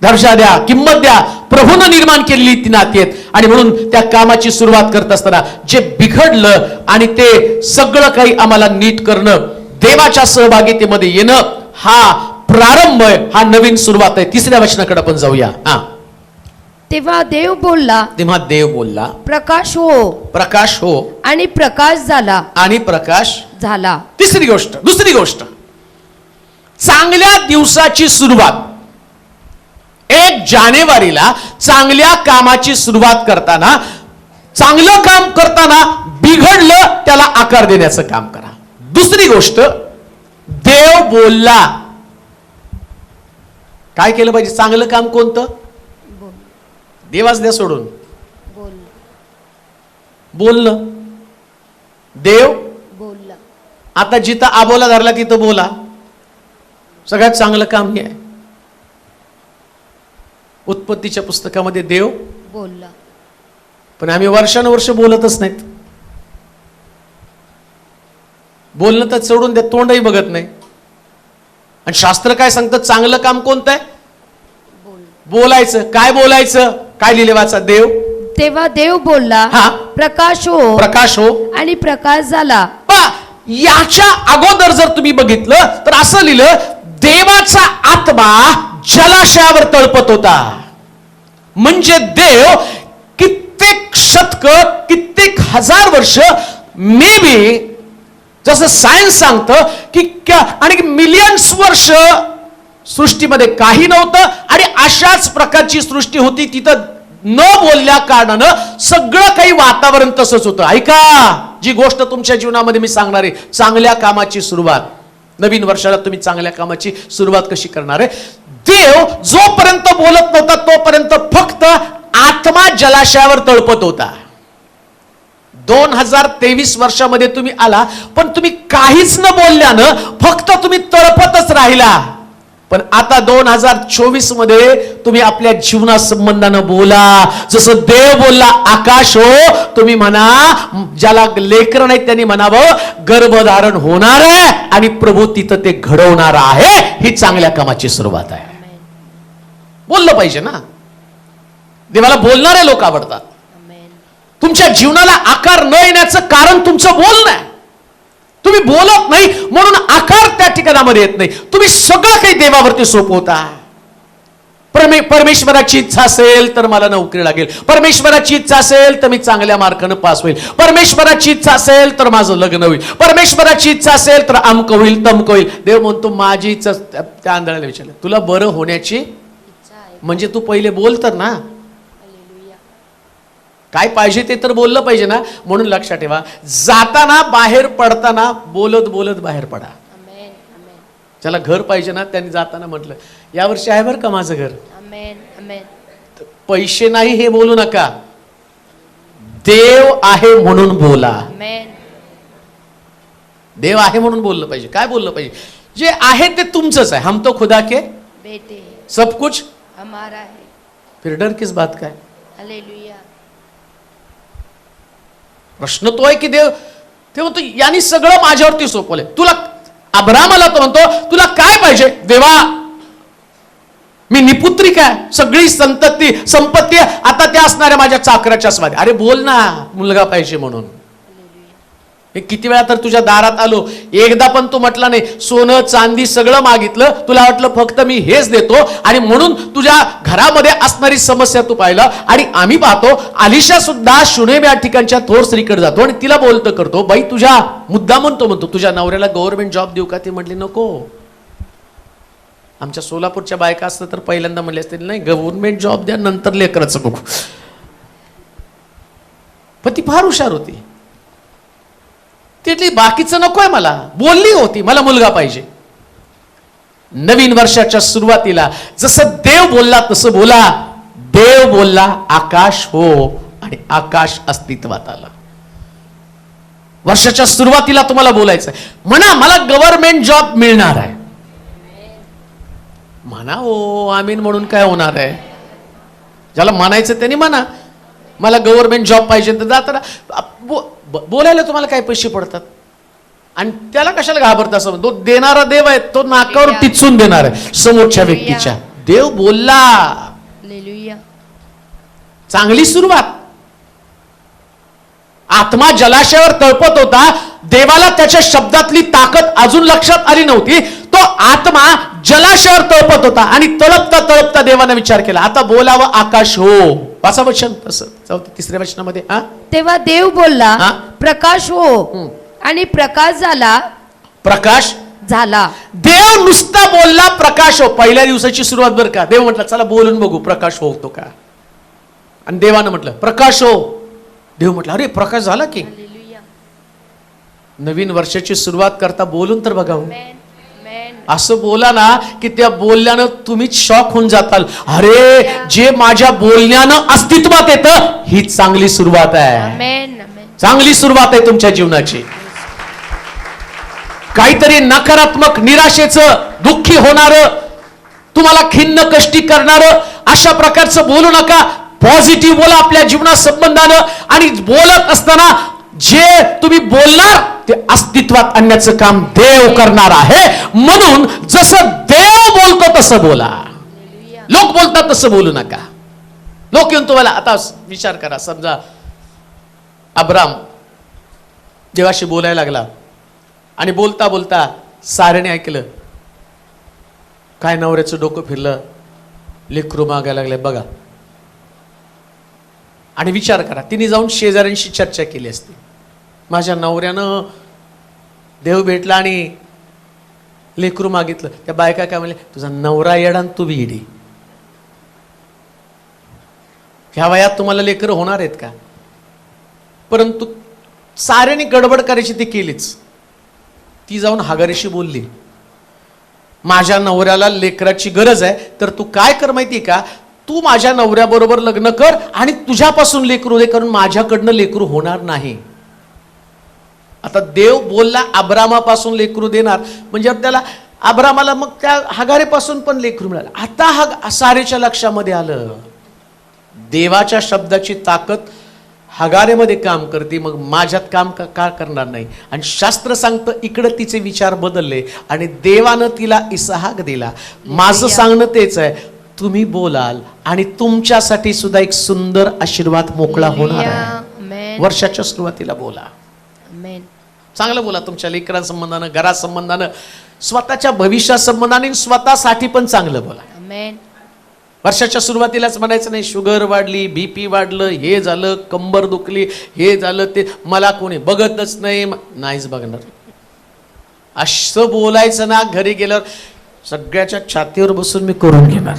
दर्जा द्या, किंमत द्या. प्रभूनं निर्माण केलेली ती नाती आहेत. आणि म्हणून त्या कामाची सुरुवात करत असताना जे बिघडलं आणि ते सगळं काही आम्हाला नीट करणं, देवाच्या सहभागितेमध्ये येणं, हा प्रारंभ आहे, हा नवीन सुरुवात आहे. तिसऱ्या वचनाकडे आपण जाऊया.
तेव्हा देव बोलला, प्रकाश हो.
प्रकाश हो.
आणि प्रकाश झाला.
आणि प्रकाश
झाला.
दुसरी गोष्ट, चांगल्या दिवसाची सुरुवात. 1 जानेवारीला चांगल्या कामाची सुरुवात करताना, चांगलं काम करताना बिघडलं त्याला आकार देण्याचं काम करा. दुसरी गोष्ट, देव बोलला. काय केलं पाहिजे? चांगलं काम कोणतं? देवाच द्या सोडून. बोलणं. देव बोलला. आता जिथं आबोला धरला तिथं बोला. सगळ्यात चांगलं काम हे आहे. उत्पत्तीच्या पुस्तकामध्ये देव बोलला, पण आम्ही वर्षानुवर्ष बोलतच नाहीत. बोलणं तर सोडून द्या, तोंडही बघत नाही. आणि शास्त्र काय सांगतं? चांगलं काम कोणतं आहे? बोलायचं. काय बोलायचं? काय लिहिले वाचा? देव.
तेव्हा देव बोलला, प्रकाश हो.
प्रकाश हो.
आणि प्रकाश झाला.
याच्या अगोदर जर तुम्ही बघितलं तर असं लिहिलं, देवाचा आत्मा जलाशयावर तळपत होता. म्हणजे देव कित्येक शतक, कित्येक हजार वर्ष, मे बी जसं सायन्स सांगतं की आणि मिलियन्स वर्ष सृष्टीमध्ये काही नव्हतं, आणि अशाच प्रकारची सृष्टी होती. तिथं न बोलल्या कारणानं सगळं काही वातावरण तसंच होतं. ऐका, जी गोष्ट तुमच्या जीवनामध्ये मी सांगणार आहे, चांगल्या कामाची सुरुवात. नवीन वर्षाला तुम्ही चांगल्या कामाची सुरुवात कशी करणार आहे? देव जोपर्यंत बोलत नव्हता तोपर्यंत फक्त आत्मा जलाशयावर तळपत होता. 2023 वर्षामध्ये तुम्ही आला, पण तुम्ही काहीच न बोलल्यानं फक्त तुम्ही तळपतच राहिला. पण आता 2024 मध्ये तुम्ही आपल्या जीवना संबंधानं बोला. जसं देव बोलला, आकाश हो. तुम्ही म्हणा, ज्याला लेकरं नाहीत त्यांनी म्हणावं, गर्भधारण होणार आहे आणि प्रभू तिथं ते घडवणार आहे. ही चांगल्या कामाची सुरुवात आहे. बोललं पाहिजे ना. देवाला बोलणारे लोक आवडतात. तुमच्या जीवनाला आकार न येण्याचं कारण तुमचं बोलणं आहे. तुम्ही बोलत नाही म्हणून आकार त्या ठिकाणामध्ये येत नाही. तुम्ही सगळं काही देवावरती सोपवता. परमेश्वराची इच्छा असेल तर मला नोकरी लागेल, परमेश्वराची इच्छा असेल तर मी चांगल्या मार्कानं पास होईल, परमेश्वराची इच्छा असेल तर माझं लग्न होईल, परमेश्वराची इच्छा असेल तर अमक होईल तमक होईल. देव म्हणतो माझी इच्छा. त्या आंधळ्याला विचारलं तुला बरं होण्याची म्हणजे तू पहिले बोल तर ना, काय पाहिजे ते तर बोललं पाहिजे ना. म्हणून लक्षात ठेवा, जाताना बाहेर पडताना बोलत बोलत बाहेर पडा. ज्याला घर पाहिजे ना त्यांनी जाताना म्हटलं यावर्षी आहे बरं का माझं घर, पैसे नाही हे बोलू नका, देव आहे म्हणून बोला. देव आहे म्हणून बोललं पाहिजे. काय बोललं पाहिजे? जे आहे ते तुमचंच आहे. हम तो खुदा के
बेटे
सब कुछ
हमारा है.
फिर डर किस बात का है?
हालेलुया.
प्रश्न तो आहे की देव ते म्हणतो यांनी सगळं माझ्यावरती सोपवलंय. तुला अब्रामाला तो म्हणतो तुला काय पाहिजे? देवा मी निपुत्रिक आहे, सगळी संपत्ती आता त्या असणाऱ्या माझ्या चाकराच्या स्वाधी. अरे बोल ना मुलगा पाहिजे म्हणून. मी किती वेळा तर तुझ्या दारात आलो, एकदा पण तू म्हटला नाही सोनं चांदी सगळं मागितलं, तुला वाटलं फक्त मी हेच देतो आणि म्हणून तुझ्या घरामध्ये असणारी समस्या तू पाहिलं. आणि आम्ही पाहतो आलिशा सुद्धा शुनेम या ठिकाणच्या थोर स्त्रीकडे जातो आणि तिला बोलतं करतो, बाई तुझ्या मुद्दा म्हणतो तुझ्या नवऱ्याला गव्हर्नमेंट जॉब देऊ का? ती म्हटली नको. आमच्या सोलापूरच्या बायका असतं तर पहिल्यांदा म्हणले असते नाही गव्हर्नमेंट जॉब द्या नंतर लेकराचं बघू. पण ती फार हुशार होती. तिथली बाकीचं नकोय मला, बोलली होती मला मुलगा पाहिजे. नवीन वर्षाच्या सुरुवातीला जसं देव बोलला तसं बोला. देव बोलला आकाश हो आणि आकाश अस्तित्वात आला. वर्षाच्या सुरुवातीला तुम्हाला बोलायचं म्हणा मला गव्हर्नमेंट जॉब मिळणार आहे. म्हणा हो आमीन म्हणून काय होणार आहे? ज्याला म्हणायचं त्यांनी म्हणा मला गव्हर्नमेंट जॉब पाहिजे. तर जाताना बोलायला तुम्हाला काय पैसे पडतात आणि त्याला कशाला घाबरता? असं तो देणारा देव आहे, तो नाकावर टिचून देणार आहे समोरच्या व्यक्तीच्या. देव बोलला. चांगली सुरुवात. आत्मा जलाशयावर तळपत होता, देवाला त्याच्या शब्दातली ताकद अजून लक्षात आली नव्हती. तो आत्मा जलाशयावर तळपत होता आणि तळपता तळपता देवाने विचार केला आता बोलावं आकाश हो. वाचा वचन तसं तिसऱ्या वचनामध्ये.
तेव्हा देव बोलला प्रकाश हो आणि प्रकाश झाला.
प्रकाश
झाला.
देव नुसता बोलला प्रकाश हो. पहिल्या दिवसाची सुरुवात बरं का. देव म्हटलं चला बोलून बघू प्रकाश होतो का. आणि देवानं म्हटलं प्रकाश हो. देव म्हटलं अरे प्रकाश झाला की. नवीन वर्षाची सुरुवात करता बोलून तर बघा. असं बोला ना की त्या बोलल्यानं तुम्हीच शॉक होऊन जाताल. अरे जे माझ्या बोलण्यानं अस्तित्वात येतं ही चांगली सुरुवात आहे. चांगली सुरुवात आहे तुमच्या जीवनाची. काहीतरी नकारात्मक निराशेचं दुःखी होणारं तुम्हाला खिन्न कष्टी करणारं अशा प्रकारचं बोलू नका. पॉझिटिव्ह बोला आपल्या जीवना संबंधानं. आणि बोलत असताना जे तुम्ही बोलणार ते अस्तित्वात आणण्याचं काम देव करणार आहे. म्हणून जसं देव बोलतो तसं बोला. लोक बोलतात तसं बोलू नका. लोक येऊन तुम्हाला आता विचार करा समजा अब्राम देवाशी बोलायला लागला आणि बोलता बोलता सारेने ऐकलं काय नवऱ्याचं डोकं फिरलं, लेकरू मागायला लागले बघा. आणि विचार करा तिने जाऊन शेजाऱ्यांशी चर्चा केली असती माझ्या नवऱ्यानं देव भेटला आणि लेकरू मागितलं. त्या बायका काय म्हणले तुझा नवरा येडा तू बी येडी. ह्या वयात तुम्हाला लेकरं होणार आहेत का? परंतु साऱ्याने गडबड करायची ती केलीच. ती जाऊन हागारीशी बोलली माझ्या नवऱ्याला लेकराची गरज आहे तर तू काय कर माहिती का, तू माझ्या नवऱ्याबरोबर लग्न कर आणि तुझ्यापासून लेकरू दे, कारण माझ्याकडनं लेकरू होणार नाही. आता देव बोलला अब्रामापासून लेकरू देणार म्हणजे त्याला अब्रामाला मग त्या हगारेपासून पण लेकरू मिळालं. आता सारेच्या लक्षामध्ये आलं देवाच्या शब्दाची ताकद हगारेमध्ये काम करते, मग माझ्यात काम का करणार नाही. आणि शास्त्र सांगतं इकडं तिचे विचार बदलले आणि देवानं तिला इसहाक दिला. माझं सांगणं तेच आहे, तुम्ही बोलाल आणि तुमच्यासाठी सुद्धा एक सुंदर आशीर्वाद मोकळा होणार आहे. वर्षाच्या सुरुवातीला बोला. चांगलं बोला तुमच्या लेकरां संबंधानं, घरा संबंधानं, स्वतःच्या भविष्या संबंधाने, स्वतःसाठी पण चांगलं बोला. वर्षाच्या सुरुवातीलाच म्हणायचं नाही शुगर वाढली, बीपी वाढलं, हे झालं, कंबर दुखली, हे झालं, ते मला कोणी बघतच नाही. नाहीच बघणार. असं बोलायचं ना, घरी गेल्यावर सगळ्याच्या छातीवर बसून मी करून घेणार.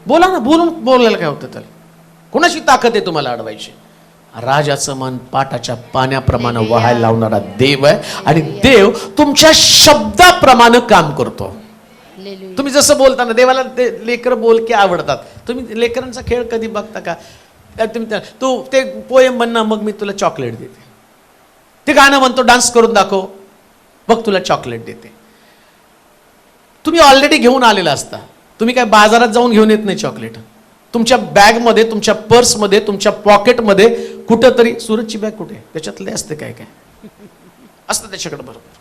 बोला ना, बोलायला काय होतं त्याला? कोणाची ताकद आहे तुम्हाला अडवायची? राजाचं मन पाटाच्या पाण्याप्रमाणे वाहायला लावणारा देव आहे, आणि देव तुमच्या शब्दाप्रमाणे काम करतो. तुम्ही जसं बोलता ना, देवाला ते लेकर बोलके आवडतात. तुम्ही लेकरांचा खेळ कधी बघता का? तुम्ही तू ते पोएम म्हण ना, मग मी तुला चॉकलेट देते. ते गाणं म्हणतो, डान्स करून दाखव, मग तुला चॉकलेट देते. तुम्ही ऑलरेडी घेऊन आलेला असता. तुम्ही काय बाजारात जाऊन घेऊन येत नाही चॉकलेट. तुमच्या बॅगमध्ये, तुमच्या पर्समध्ये, तुमच्या पॉकेटमध्ये कुठंतरी, सूरजची बॅग कुठे, त्याच्यातले असते काय काय असतं त्याच्याकडे बरोबर.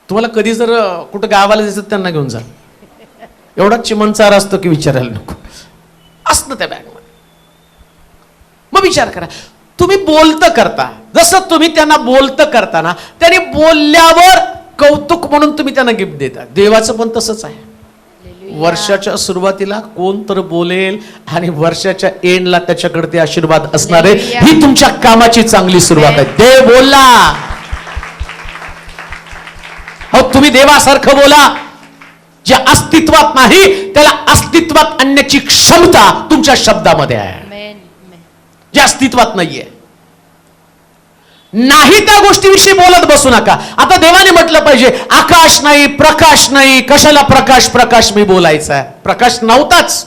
तुम्हाला कधी जर कुठं गावाला जायचं त्यांना घेऊन जा. एवढा चिमणचार असतो की विचारायला नको, असतं त्या बॅगमध्ये. मग विचार करा, तुम्ही बोलतं करता, जसं तुम्ही त्यांना बोलतं करताना त्यांनी बोलल्यावर कौतुक म्हणून तुम्ही त्यांना गिफ्ट देता. देवाचं पण तसंच आहे. वर्षाच्या सुरुवातीला कोण तर बोलेल आणि वर्षाच्या एंडला त्याच्याकडे ते आशीर्वाद असणार आहे. ही तुमच्या कामाची चांगली सुरुवात आहे. देव बोलला, हो तुम्ही देवासारखं बोला. जे अस्तित्वात नाही त्याला अस्तित्वात आणण्याची क्षमता तुमच्या शब्दामध्ये आहे. जे अस्तित्वात नाहीये, नाही त्या गोष्टीविषयी बोलत बसू नका. आता देवाने म्हटलं पाहिजे आकाश नाही, प्रकाश नाही, कशाला प्रकाश प्रकाश मी बोलायचा आहे? प्रकाश नव्हताच.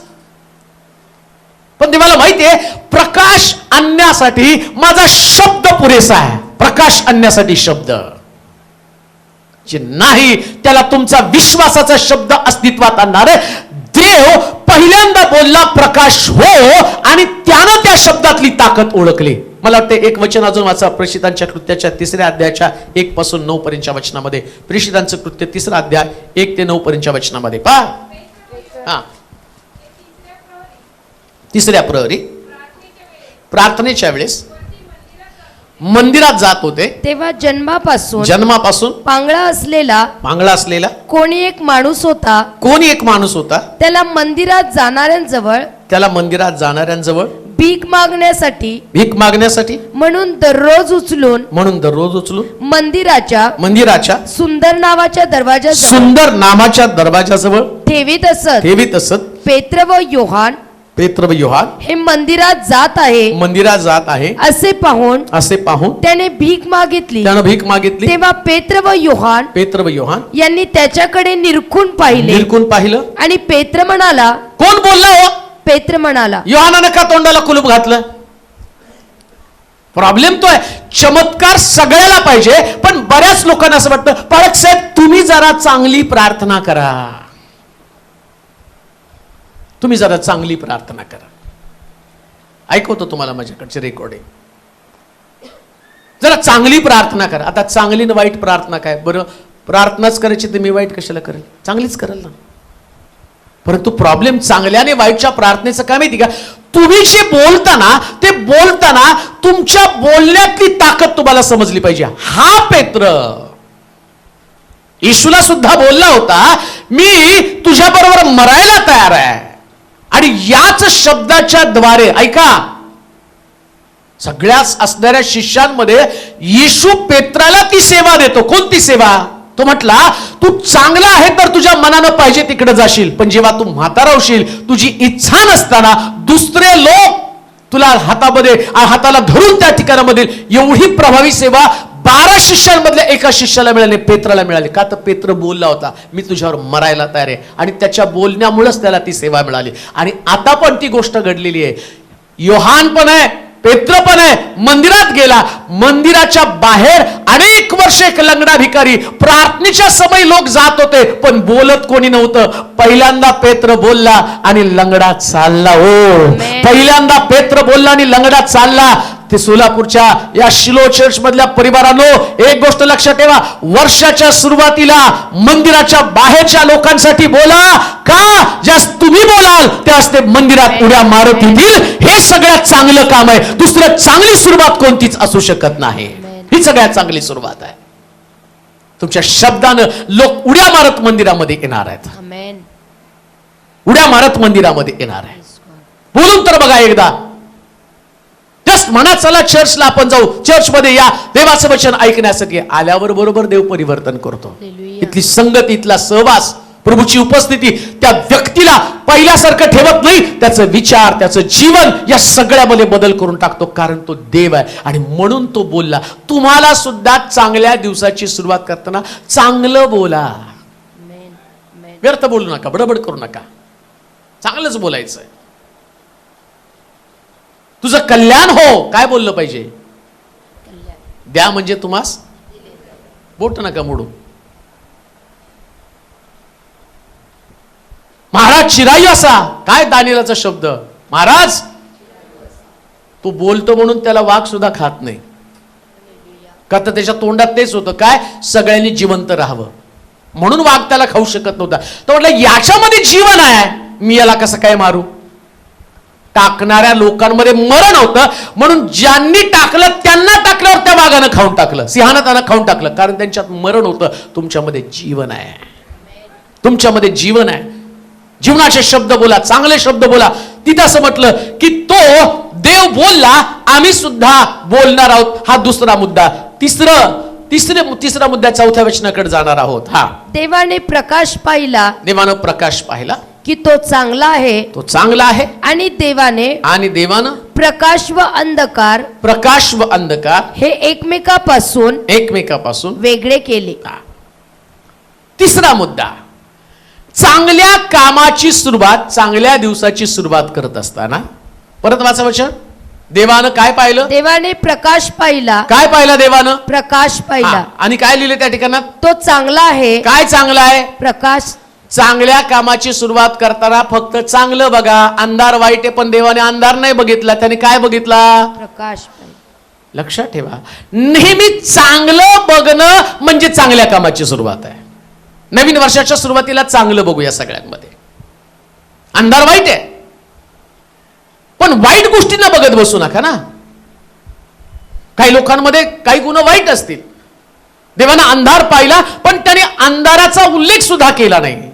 पण देवाला माहितीये प्रकाश आणण्यासाठी माझा शब्द पुरेसा आहे. प्रकाश आणण्यासाठी शब्द जे नाही त्याला तुमचा विश्वासाचा शब्द अस्तित्वात आणणार आहे. देव पहिल्यांदा बोलला प्रकाश हो, आणि त्यानं त्या शब्दातली ताकद ओळखली. मला वाटतं एक वचन अजून वाचा, प्रेषितांच्या कृत्याच्या 3 अध्यायाच्या 1 पासून 9 पर्यंतच्या वचनामध्ये. प्रेषितांचं कृत्य 3 अध्याय 1 ते 9 पर्यंतच्या वचनामध्ये पहा. हा, 3ऱ्या प्रहरी प्रार्थनेच्या वेळेस मंदिरात जात होते.
तेव्हा जन्मापासून पांगळा असलेला कोणी एक माणूस होता. त्याला मंदिरात जाणाऱ्यांजवळ भीक मागण्यासाठी म्हणून दररोज उचलून मंदिराच्या सुंदर नावाच्या दरवाजाजवळ ठेवीत असत. पेत्र व योहान हे मंदिरात जात आहे असे पाहून त्याने भीक मागितली. तेव्हा पेत्र व योहान यांनी त्याच्याकडे निरखून पाहिलं. आणि पेत्र म्हणाला,
कोण बोलला हो?
पेत्र म्हणाला,
योहानानं का तोंडाला कुलूप घातलं? प्रॉब्लेम तो आहे. चमत्कार सगळ्याला पाहिजे, पण बऱ्याच लोकांना असं वाटतं पाळक साहेब तुम्ही जरा चांगली प्रार्थना करा. तुम्ही जरा चांगली प्रार्थना करा. ऐकवतो तुम्हाला माझ्याकडचे रेकॉर्डिंग. जरा चांगली प्रार्थना करा. आता चांगली न वाईट प्रार्थना काय? बरं, प्रार्थनाच करायची तर मी वाईट कशाला करेल? चांगलीच करेल ना. परंतु प्रॉब्लेम चांगल्याने वाईटच्या प्रार्थनेचं काय माहिती का? तुम्ही जे बोलताना तुमच्या बोलण्यातली ताकद तुम्हाला समजली पाहिजे. हा पेत्र येशूला सुद्धा बोलला होता, मी तुझ्या बरोबर मरायला तयार आहे. आणि याच शब्दाच्या द्वारे ऐका, सगळ्याच असणाऱ्या शिष्यांमध्ये येशू पेत्राला ती सेवा देतो. कोणती सेवा? तो म्हटला तू चांगला आहे तर तुझ्या मनानं पाहिजे तिकडे जाशील, पण जेव्हा तू म्हातारा होशील, तुझी इच्छा नसताना दुसरे लोक तुला हाताला धरून त्या ठिकाणामध्ये, एवढी प्रभावी सेवा 12 शिष्यांमधल्या एका शिष्याला मिळाली, पेत्राला मिळाली. का तर पेत्र बोलला होता मी तुझ्यावर मरायला तयार आहे, आणि त्याच्या बोलण्यामुळेच त्याला ती सेवा मिळाली. आणि आता पण ती गोष्ट घडलेली आहे. योहान पण आहे, पेत्र पण आहे. मंदिरात गेला, मंदिराच्या बाहेर अनेक वर्ष एक लंगडा भिकारी, प्रार्थनेच्या समय लोक जात होते पण बोलत कोणी नव्हतं. पहिल्यांदा पेत्र बोलला आणि लंगडा चालला. हो, पहिल्यांदा पेत्र बोलला आणि लंगडा चालला. ते सोलापूरच्या या शिलो चर्च मधल्या परिवारांनो, एक गोष्ट लक्षात ठेवा, वर्षाच्या सुरुवातीला मंदिराच्या बाहेरच्या लोकांसाठी बोला. का? ज्यास तुम्ही बोलाल त्यास ते मंदिरात उड्या मारत येतील. हे सगळ्यात चांगलं काम आहे. दुसरं चांगली सुरुवात कोणतीच असू शकत नाही. ही सगळ्यात चांगली सुरुवात आहे. तुमच्या शब्दानं लोक उड्या मारत मंदिरामध्ये येणार आहेत. उड्या मारत मंदिरामध्ये येणार आहे. बोलून तर बघा एकदा. जस्ट म्हणा चला चर्चला आपण जाऊ, चर्चमध्ये या, देवाचं वचन ऐकण्यासाठी. आल्यावर बरोबर देव परिवर्तन करतो. इथली संगती, इथला सहवास, प्रभूची उपस्थिती त्या व्यक्तीला पहिल्यासारखं ठेवत नाही. त्याचं विचार, त्याचं जीवन या सगळ्यामध्ये बदल करून टाकतो. कारण तो देव आहे. आणि म्हणून तो बोलला, तुम्हाला सुद्धा चांगल्या दिवसाची सुरुवात करताना चांगलं बोला. व्यर्थ बोलू नका, बडबड करू नका, चांगलंच बोलायचंय. तुझं कल्याण हो, काय बोललं पाहिजे? द्या म्हणजे तुम्हास बोट नका मोडू. महाराज चिराई असा, काय दानिएलाचा शब्द. महाराज तो बोलतो म्हणून त्याला वाघ सुद्धा खात नाही. का तर त्याच्या तोंडात तेच होतं, काय? सगळ्यांनी जिवंत राहावं, म्हणून वाघ त्याला खाऊ शकत नव्हता. तो म्हटलं याच्यामध्ये जीवन आहे, मी याला कसं काय मारू? टाकणाऱ्या लोकांमध्ये मरण होतं, म्हणून ज्यांनी टाकलं त्यांना टाकल्यावर त्या वाघानं खाऊन टाकलं, सिंहानं त्यांना खाऊन टाकलं. कारण त्यांच्यात मरण होतं. तुमच्यामध्ये जीवन आहे, तुमच्यामध्ये जीवन आहे. जीवनाचे शब्द बोला, चांगले शब्द बोला. तिथं असं म्हटलं की तो देव बोलला, आम्ही सुद्धा बोलणार आहोत. हा दुसरा मुद्दा. तिसरा मुद्दा चौथ्या वचनाकडे जाणार आहोत. हा,
देवाने प्रकाश पाहिला,
देवानं प्रकाश पाहिला
की तो चांगला आहे,
तो चांगला आहे.
आणि देवानं प्रकाश व अंधकार हे एकमेकापासून वेगळे केले.
तिसरा मुद्दा, चांगल्या कामाची सुरुवात, चांगल्या दिवसाची सुरुवात करत असताना, परत वाचा वचन. देवानं काय पाहिलं?
देवाने प्रकाश पाहिला.
काय पाहिला? देवानं प्रकाश
पाहिला.
आणि काय लिहिले त्या ठिकाणात?
तो चांगला आहे.
काय चांगला आहे?
प्रकाश.
चांगल्या कामाची सुरुवात करताना फक्त चांगलं बघा. अंधार वाईट आहे, पण देवाने अंधार नाही बघितला, त्याने काय बघितला?
प्रकाश.
लक्षात ठेवा, नेहमी चांगलं बघणं म्हणजे चांगल्या कामाची सुरुवात आहे. नवीन वर्षाच्या सुरुवातीला चांगलं बघूया सगळ्यांमध्ये. अंधार वाईट आहे, पण वाईट गोष्टींना बघत बसू नका ना. काही लोकांमध्ये काही गुण वाईट असतील. देवानं अंधार पाहिला, पण त्याने अंधाराचा उल्लेख सुद्धा केला नाही.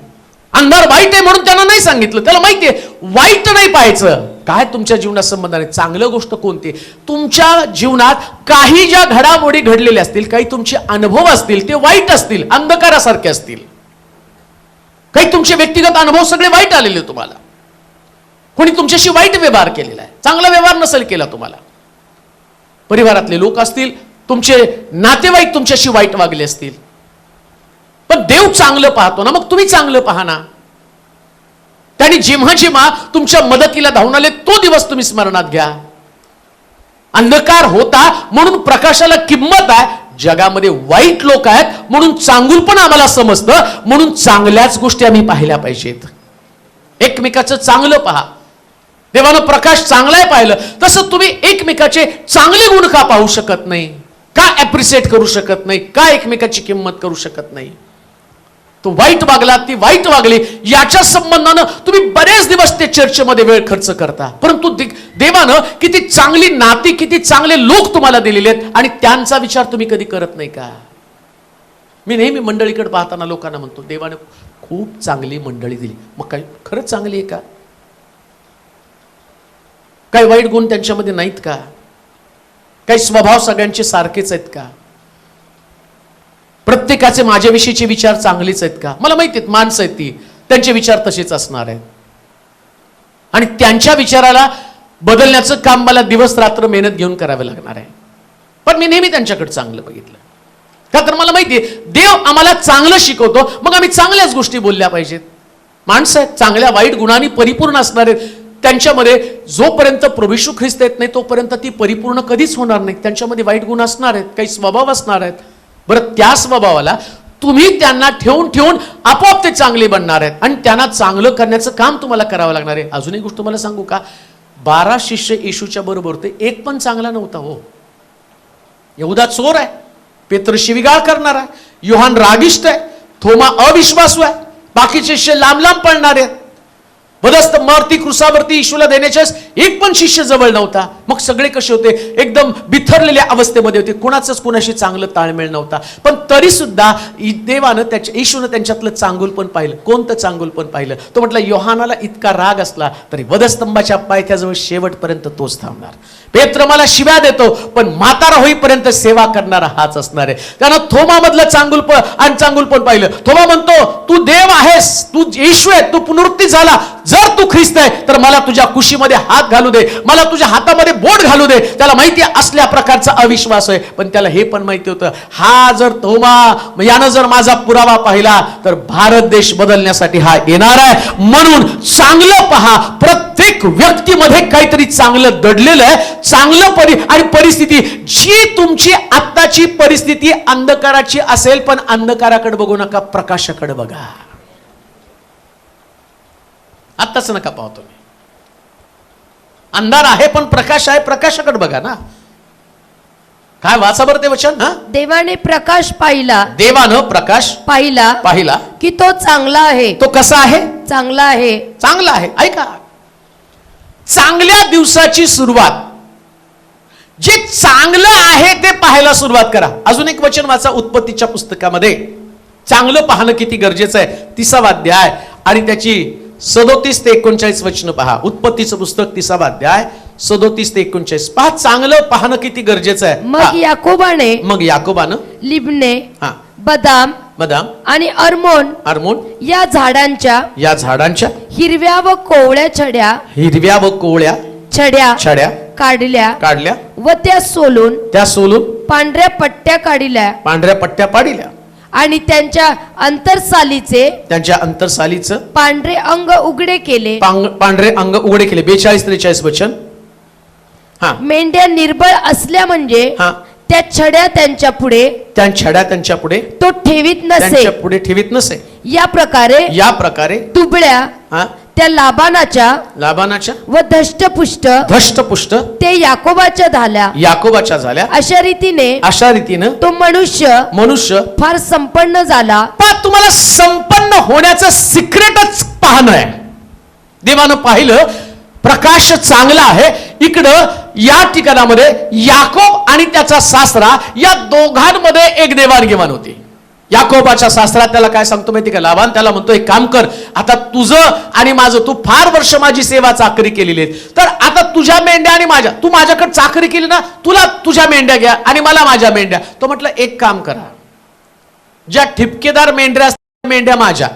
अंधार वाईट आहे म्हणून त्यानं नाही सांगितलं. त्याला माहितीये वाईट नाही पाहायचं. काय तुमच्या जीवनात संबंधाने चांगलं गोष्ट कोणती? तुमच्या जीवनात काही ज्या घडामोडी घडलेल्या असतील, काही तुमचे अनुभव असतील, ते वाईट असतील, अंधकारासारखे असतील. काही तुमचे व्यक्तिगत अनुभव सगळे वाईट आलेले तुम्हाला. कोणी तुमच्याशी वाईट व्यवहार केलेला आहे, चांगला व्यवहार नसेल केला तुम्हाला. परिवारातले लोक असतील, तुमचे नातेवाईक तुमच्याशी वाईट वागले असतील, पण देव चांगलं पाहतो ना, मग तुम्ही चांगलं पहा ना. त्यांनी जेव्हा तुमच्या मदतीला धावून आले, तो दिवस तुम्ही स्मरणात घ्या. अंधकार होता म्हणून प्रकाशाला किंमत आहे. जगामध्ये वाईट लोक आहेत म्हणून चांगुलपण आम्हाला समजतं, म्हणून चांगल्याच गोष्टी आम्ही पाहिल्या पाहिजेत. एकमेकाचं चांगलं पहा. देवानं प्रकाश चांगला आहे पाहिलं, तसं तुम्ही एकमेकाचे चांगले गुण का पाहू शकत नाही? का ऍप्रिशिएट करू शकत नाही? का एकमेकाची किंमत करू शकत नाही? तो वाईट वागला, ती वाईट वागली, याच्या संबंधानं तुम्ही बरेच दिवस ते चर्चमध्ये वेळ खर्च करता. परंतु देवानं किती चांगली नाती, किती चांगले लोक तुम्हाला दिलेले आहेत, आणि त्यांचा विचार तुम्ही कधी करत नाही का? मी नेहमी मंडळीकडे पाहताना लोकांना म्हणतो, देवाने खूप चांगली मंडळी दिली. मग काय खरंच चांगली आहे का? काही वाईट गुण त्यांच्यामध्ये नाहीत का? काही स्वभाव सगळ्यांचे सारखेच आहेत का? प्रत्येकाचे माझ्याविषयीचे विचार चांगलेच आहेत का? मला माहिती आहेत, माणसं आहेत ती, त्यांचे विचार तसेच असणार आहेत, आणि त्यांच्या विचाराला बदलण्याचं काम मला दिवस रात्र मेहनत घेऊन करावं लागणार आहे. पण मी नेहमी त्यांच्याकडे चांगलं बघितलं, का तर मला माहिती आहे देव आम्हाला चांगलं शिकवतो, मग आम्ही चांगल्याच गोष्टी बोलल्या पाहिजेत. माणसं आहेत चांगल्या वाईट गुणांनी परिपूर्ण असणार आहेत. त्यांच्यामध्ये जोपर्यंत प्रभू येशू ख्रिस्त येत नाही तोपर्यंत ती परिपूर्ण कधीच होणार नाही. त्यांच्यामध्ये वाईट गुण असणार आहेत, काही स्वभाव असणार आहेत. बरं, त्या स्वभावाला तुम्ही त्यांना ठेवून ठेवून आपोआप ते चांगले बनणार आहेत, आणि त्यांना चांगलं करण्याचं काम तुम्हाला करावं लागणार आहे. अजून एक गोष्ट तुम्हाला सांगू का? 12 शिष्य येशूच्या बरोबर होते, एक पण चांगला नव्हता. हो, यहुदा चोर आहे, पेत्र शिवीगाळ करणार आहे, योहान रागिष्ट आहे, थोमा अविश्वासू आहे, बाकीचे शिष्य लांब लांब पळणार आहेत. वधस्त मारुती क्रुसावरती येशूला देण्याच्या एक पण शिष्य जवळ नव्हता. मग सगळे कसे होते? एकदम बिथरलेल्या अवस्थेमध्ये होते. कुणाचंच कुणाशी चांगलं ताळमेळ नव्हता. पण तरी सुद्धा देवानं येशूनं त्यांच्यातलं चांगुलपण पाहिलं. कोणतं चांगुलपण पाहिलं? तो म्हटलं, योहानाला इतका राग असला तरी वधस्तंभाच्या पायथ्याजवळ शेवटपर्यंत तोच थांबणार. पेत्र मला शिव्या देतो पण म्हातारा होईपर्यंत सेवा करणारा हाच असणार आहे. त्यानं थोमा मधलं चांगुलपण पाहिलं. थोमा म्हणतो, तू देव आहेस, तू येशू आहे, तू पुनरुत्थित झाला, जर तू ख्रिस्त आहे तर मला तुझ्या कुशीमध्ये हात घालू दे, मला तुझ्या हातामध्ये बोट घालू दे. त्याला माहिती असल्या प्रकारचा अविश्वास आहे. पण त्याला हे पण माहिती होतं, हा जर थोमा यानं जर माझा पुरावा पाहिला तर भारत देश बदलण्यासाठी हा येणार आहे. म्हणून चांगलं पहा, प्रत्येक व्यक्तीमध्ये काहीतरी चांगलं दडलेलं आहे. चांगलं आणि परिस्थिती जी तुमची आत्ताची परिस्थिती अंधकाराची असेल, पण अंधकाराकडे बघू नका, प्रकाशाकडे बघा. आत्ताच नका पाहतो मी, अंधार आहे पण प्रकाश आहे, प्रकाशाकडे बघा ना. काय वाचा बरं ते वचन?
देवाने प्रकाश पाहिला,
देवानं प्रकाश पाहिला
की तो चांगला आहे.
तो कसा आहे?
चांगला आहे.
चांगला आहे. ऐका, चांगल्या दिवसाची सुरुवात, जे चांगलं आहे ते पाहायला सुरुवात करा. अजून एक वचन वाचा उत्पत्तीच्या पुस्तकामध्ये. चांगलं पाहणं किती गरजेचं आहे. 30वा अध्याय आणि त्याची 37 ते 39 वचन पहा. उत्पत्तीचं पुस्तक 30वा अध्याय 37 ते 39 पहा. चांगलं पाहणं किती गरजेचं आहे.
मग याकोबानं
लिबने, बदाम
आणि अर्मोन या
झाडांच्या
हिरव्या व कोवळ्या छड्या काढल्या व त्या सोलून पांढऱ्या पट्ट्या पाडिल्या आणि त्यांच्या अंतरसालीचे पांढरे अंग उघडे केले.
42-43 वचन.
मेंढ्या निर्बळ असल्या म्हणजे त्या छड्या त्यांच्या पुढे तो ठेवीत नसे. या प्रकारे दुबळ्या त्या लाबानाच्या व धष्टपुष्ट ते याकोबाच्या झाल्या. अशा रीतीने तो मनुष्य फार संपन्न झाला.
तुम्हाला संपन्न होण्याचं सिक्रेटच पाहणं आहे. देवानं पाहिलं प्रकाश चांगला आहे. इकडं या ठिकाणामध्ये याकोब आणि त्याचा सासरा या दोघांमध्ये एक देवाणघेवाण होती. याकोबाच्या सासरा त्याला काय सांगतो माहिती का? लाबान त्याला म्हणतो, एक काम कर, आता तुझं आणि माझं, तू फार वर्ष माझी सेवा चाकरी केलेली आहे, तर आता तुझ्या मेंढ्या आणि माझ्या, तू माझ्याकडे चाकरी केली ना, तुला तुझ्या मेंढ्या घ्या आणि मला माझ्या मेंढ्या. तो म्हटलं, एक काम करा, ज्या ठिपकेदार मेंढ्या माझ्या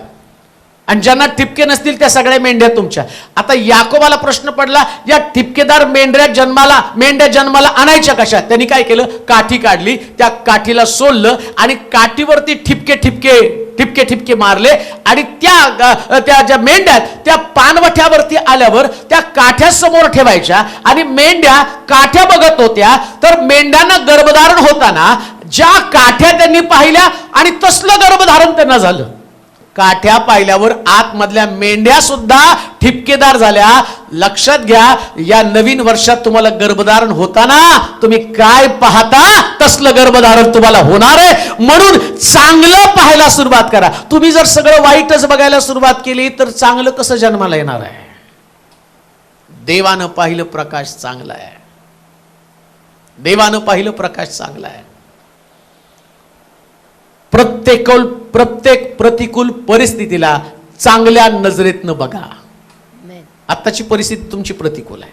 आणि ज्यांना ठिपके नसतील त्या सगळ्या मेंढ्या तुमच्या. आता याकोबाला प्रश्न पडला, या ठिपकेदार मेंढ्या जन्माला आणायच्या कशा? त्यांनी काय केलं? काठी काढली, त्या काठीला सोललं आणि काठीवरती ठिपके मारले आणि त्या ज्या मेंढ्या त्या पानवठ्यावरती आल्यावर त्या काठ्या समोर ठेवायच्या आणि मेंढ्या काठ्या बघत होत्या. तर मेंढ्यांना गर्भधारण होताना ज्या काठ्या त्यांनी पाहिल्या आणि तसलं गर्भधारण त्यांना झालं. काठ्या पाहिल्यावर आतमधल्या मेंढ्या सुद्धा ठिपकेदार झाल्या. लक्षात घ्या, या नवीन वर्षात तुम्हाला गर्भधारण होताना तुम्ही काय पाहता तसलं गर्भधारण तुम्हाला होणार आहे. म्हणून चांगलं पाहायला सुरुवात करा. तुम्ही जर सगळं वाईटच बघायला सुरुवात केली तर चांगलं कसं जन्माला येणार आहे? देवानं पाहिलं प्रकाश चांगला आहे. देवानं पाहिलं प्रकाश चांगला आहे. प्रत्येक प्रतिकूल परिस्थितीला चांगल्या नजरेतनं बघा. आत्ताची परिस्थिती तुमची प्रतिकूल आहे,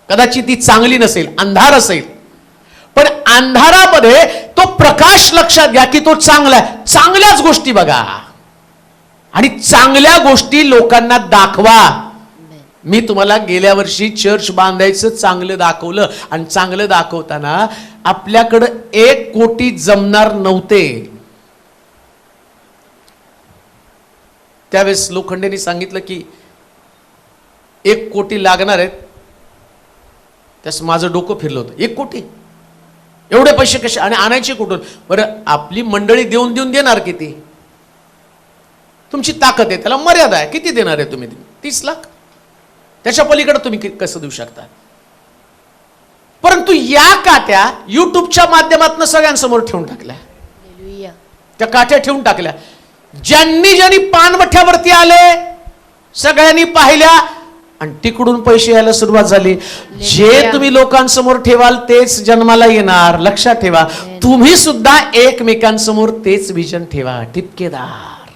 कदाचित ती चांगली नसेल, अंधार असेल, पण अंधारामध्ये तो प्रकाश लक्षात घ्या की तो चांगला आहे. चांगल्याच गोष्टी बघा आणि चांगल्या गोष्टी लोकांना दाखवा. मी तुम्हाला गेल्या वर्षी चर्च बांधायचं चांगलं दाखवलं आणि चांगलं दाखवताना आपल्याकडं 1 कोटी जमणार नव्हते. त्यावेळेस लोखंडेंनी सांगितलं की 1 कोटी लागणार आहेत. त्यास माझं डोकं फिरलं होतं. 1 कोटी एवढे पैसे कसे आणि आणायचे कुठून? बरं, आपली मंडळी देऊन देणार किती? तुमची ताकद आहे, त्याला मर्यादा आहे. किती देणार आहे तुम्ही? 30 लाख. त्याच्या पलीकडे तुम्ही कसं देऊ शकता? परंतु या काठ्या युट्यूबच्या माध्यमातून सगळ्यांसमोर ठेवून टाकल्या. त्या काठ्या ठेवून टाकल्या. ज्यांनी पानवठ्यावरती आले सगळ्यांनी पाहिल्या आणि तिकडून पैसे यायला सुरुवात झाली. जे तुम्ही लोकांसमोर ठेवाल तेच जन्माला येणार. लक्षात ठेवा, तुम्ही सुद्धा एकमेकांसमोर तेच विजन ठेवा. ठिपकेदार,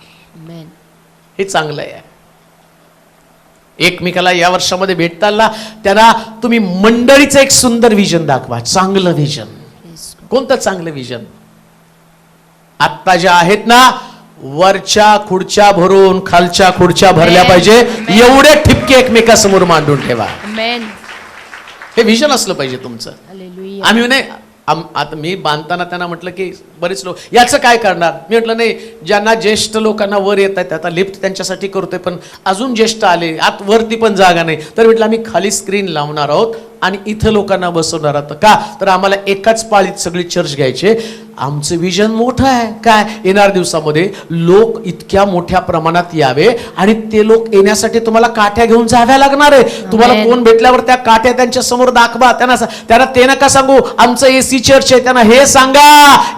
हे चांगलं आहे. एकमेकाला या वर्षामध्ये भेटताना त्यांना तुम्ही मंडळीचं एक सुंदर विजन दाखवा. चांगलं विजन. कोणतं चांगलं विजन? आत्ता ज्या आहेत ना, वरच्या खुर्च्या भरून खालच्या खुर्च्या भरल्या पाहिजे एवढे ठिपके एकमेकासमोर मांडून ठेवा. हे विजन असलं पाहिजे तुमचं. आम्ही नाही, आता मी बांधताना त्यांना म्हटलं की बरेच लोक याचं काय करणार. मी म्हटलं नाही, ज्यांना ज्येष्ठ लोकांना वर येत आहेत आता लिफ्ट त्यांच्यासाठी करतोय, पण अजून ज्येष्ठ आले आत वरती पण जागा नाही, तर म्हटलं आम्ही खाली स्क्रीन लावणार आहोत आणि इथं लोकांना बसवणार आहोत. का तर आम्हाला एकाच पाळीत सगळी चर्च घ्यायचे. आमचं विजन मोठं आहे. काय, येणाऱ्या दिवसामध्ये लोक इतक्या मोठ्या प्रमाणात यावे आणि ते लोक येण्यासाठी तुम्हाला काठ्या घेऊन जाव्या लागणार आहे. तुम्हाला कोण भेटल्यावर त्या काठ्या त्यांच्या समोर दाखवा. त्यांना ते नका सांगू आमचं एसी चर्च आहे. त्यांना हे सांगा,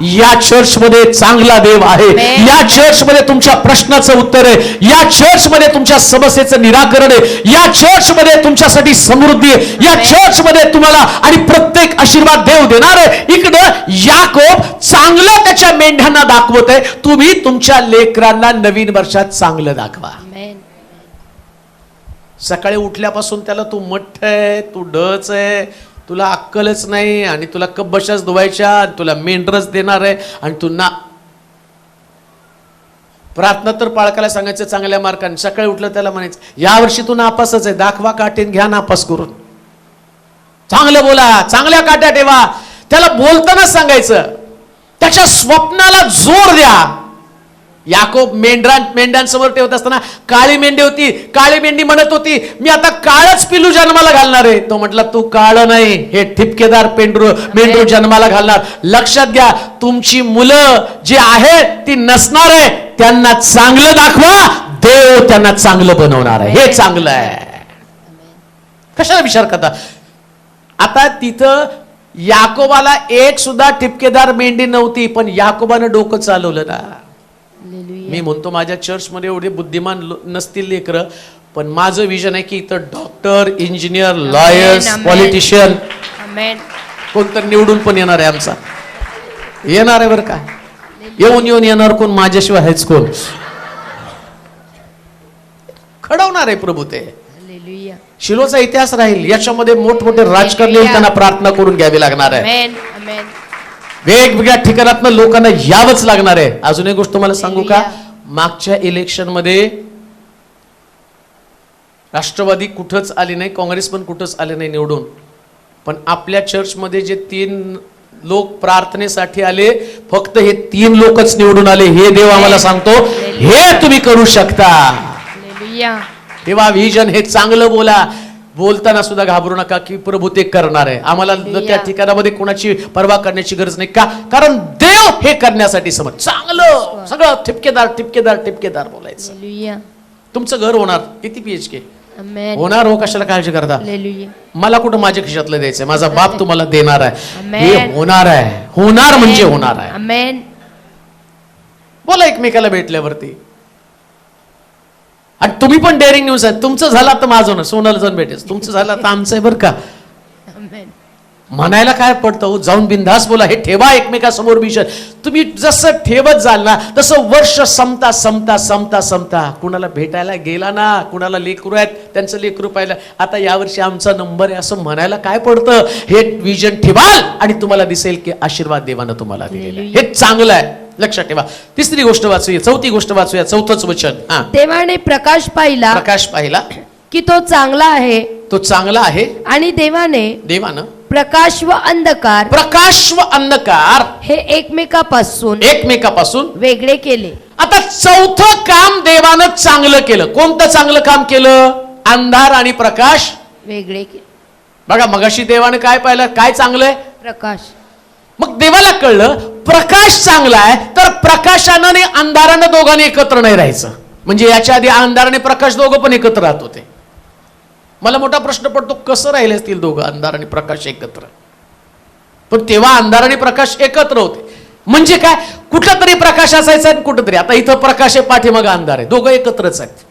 या चर्च मध्ये चांगला देव आहे. या चर्च मध्ये तुमच्या प्रश्नाचं उत्तर आहे. या चर्च मध्ये तुमच्या समस्येचं निराकरण आहे. या चर्च मध्ये तुमच्यासाठी समृद्धी आहे. या चर्च मध्ये तुम्हाला आणि प्रत्येक आशीर्वाद देव देणार आहे. इकडं याकोब चांगलं त्याच्या मेंढ्यांना दाखवत आहे. तुम्ही तुमच्या लेकरांना नवीन वर्षात चांगलं दाखवा. सकाळी उठल्यापासून त्याला तू मठ्ठ आहे, तू डच आहे, तुला अक्कलच नाही आणि तुला कब्बशाच धुवायच्या, तुला मेंढरच देणार आहे आणि तू ना प्रार्थना तर पाळकाला सांगायचं चांगल्या मार्काने. सकाळी उठलं त्याला म्हणायचं यावर्षी तू नापासच आहे, दाखवा काठीन घ्या नापास करून. चांगलं बोला, चांगल्या काट्या ठेवा. त्याला बोलताना सांगायचं, त्याच्या स्वप्नाला जोर द्या. याकोब मेंढ्यांसमोर ठेवत असताना काळी मेंढी होती. काळी मेंढी म्हणत होती मी आता काळच पिलू जन्माला घालणार आहे. तो म्हटला तू काळ नाही, हे ठिपकेदार मेंढरू जन्माला घालणार. लक्षात घ्या, तुमची मुलं जी आहेत ती नसणार आहे, त्यांना चांगलं दाखवा. देव त्यांना चांगलं बनवणार आहे. हे चांगलं आहे. कशाला विचार करता. आता तिथं याकोबाला एक सुद्धा ठिपकेदार मेंढी नव्हती, पण याकोबानं डोकं चालवलं ना. मी म्हणतो माझ्या चर्चमध्ये एवढे बुद्धिमान नसतील लेकरं, पण माझं विजन आहे की इथं डॉक्टर, इंजिनियर, लॉयर्स, पॉलिटिशियन कोणतं निवडून पण येणार आहे. आमचा येणार आहे बरं का. येऊन येणार कोण, माझ्याशिवाय आहेच कोण. घडवणार आहे प्रभू. ते शिलोचा इतिहास राहील. याच्यामध्ये मोठमोठे राजकारणी त्यांना प्रार्थना करून घ्यावी लागणार आहे. वेगवेगळ्या ठिकाणातनं लोकांना यावंच लागणार आहे. अजून एक गोष्ट तुम्हाला सांगू का, मागच्या इलेक्शन मध्ये राष्ट्रवादी कुठंच आली नाही, काँग्रेस पण कुठंच आले नाही निवडून, पण आपल्या चर्चमध्ये जे 3 लोक प्रार्थनेसाठी आले, फक्त हे 3 लोकच निवडून आले. हे देव आम्हाला सांगतो हे तुम्ही करू शकता. तेव्हा विजन हे चांगलं बोला. बोलताना सुद्धा घाबरू नका की प्रभू ते करणार आहे. आम्हाला त्या ठिकाणामध्ये कोणाची पर्वा करण्याची गरज नाही. का, कारण देव हे करण्यासाठी समज. चांगलं सगळं ठिपकेदार ठिपकेदार ठिपकेदार बोलायचं. तुमचं घर होणार. किती PHK होणार हो, कशाला काळजी करता. मला कुठं माझ्या खिशातलं द्यायचंय, माझा बाप तुम्हाला देणार आहे. हे होणार आहे. होणार म्हणजे होणार आहे. बोला एकमेकाला भेटल्यावरती. आणि तुम्ही पण डेअरिंग न्यूज आहे. तुमचं झालं तर माझं ना, सोनाला जाऊन भेटेल. तुमचं झालं तर आमचं आहे बरं का. म्हणायला काय पडतं, जाऊन बिनधास्त बोला. हे ठेवा एकमेकासमोर विषय. तुम्ही जसं ठेवत जाल ना, तसं वर्ष संपता संपता संपता संपता कुणाला भेटायला गेला ना, कुणाला लेकरू आहेत त्यांचं लेकरू पाहिलं, आता यावर्षी आमचा नंबर आहे असं म्हणायला काय पडतं. हे विजन ठेवाल आणि तुम्हाला दिसेल की आशीर्वाद देवानं तुम्हाला दिलेला आहे. हे चांगलं आहे. लक्षात ठेवा. तिसरी गोष्ट वाचूया, चौथी गोष्ट वाचूया. चौथंच वचन.
देवाने प्रकाश पाहिला की तो चांगला आहे.
तो चांगला आहे.
आणि देवानं प्रकाश व अंधकार हे एकमेकापासून वेगळे केले.
आता चौथं काम देवानं चांगलं केलं. कोणतं चांगलं काम केलं? अंधार आणि प्रकाश
वेगळे केले.
बघा, मगाशी देवाने काय पाहिलं? काय चांगलं आहे?
प्रकाश.
मग देवाला कळलं प्रकाश चांगला आहे, तर प्रकाशानं आणि अंधारानं दोघांनी एकत्र नाही राहायचं. म्हणजे याच्या आधी अंधार आणि प्रकाश दोघं पण एकत्र राहत होते. मला मोठा प्रश्न पडतो, कसं राहिले असतील दोघं अंधार आणि प्रकाश एकत्र? पण तेव्हा अंधार आणि प्रकाश एकत्र होते. म्हणजे काय, कुठला तरी प्रकाश असायचा आणि कुठं तरी. आता इथं प्रकाश आहे, पाठीमागं अंधार आहे, दोघं एकत्रच आहेत.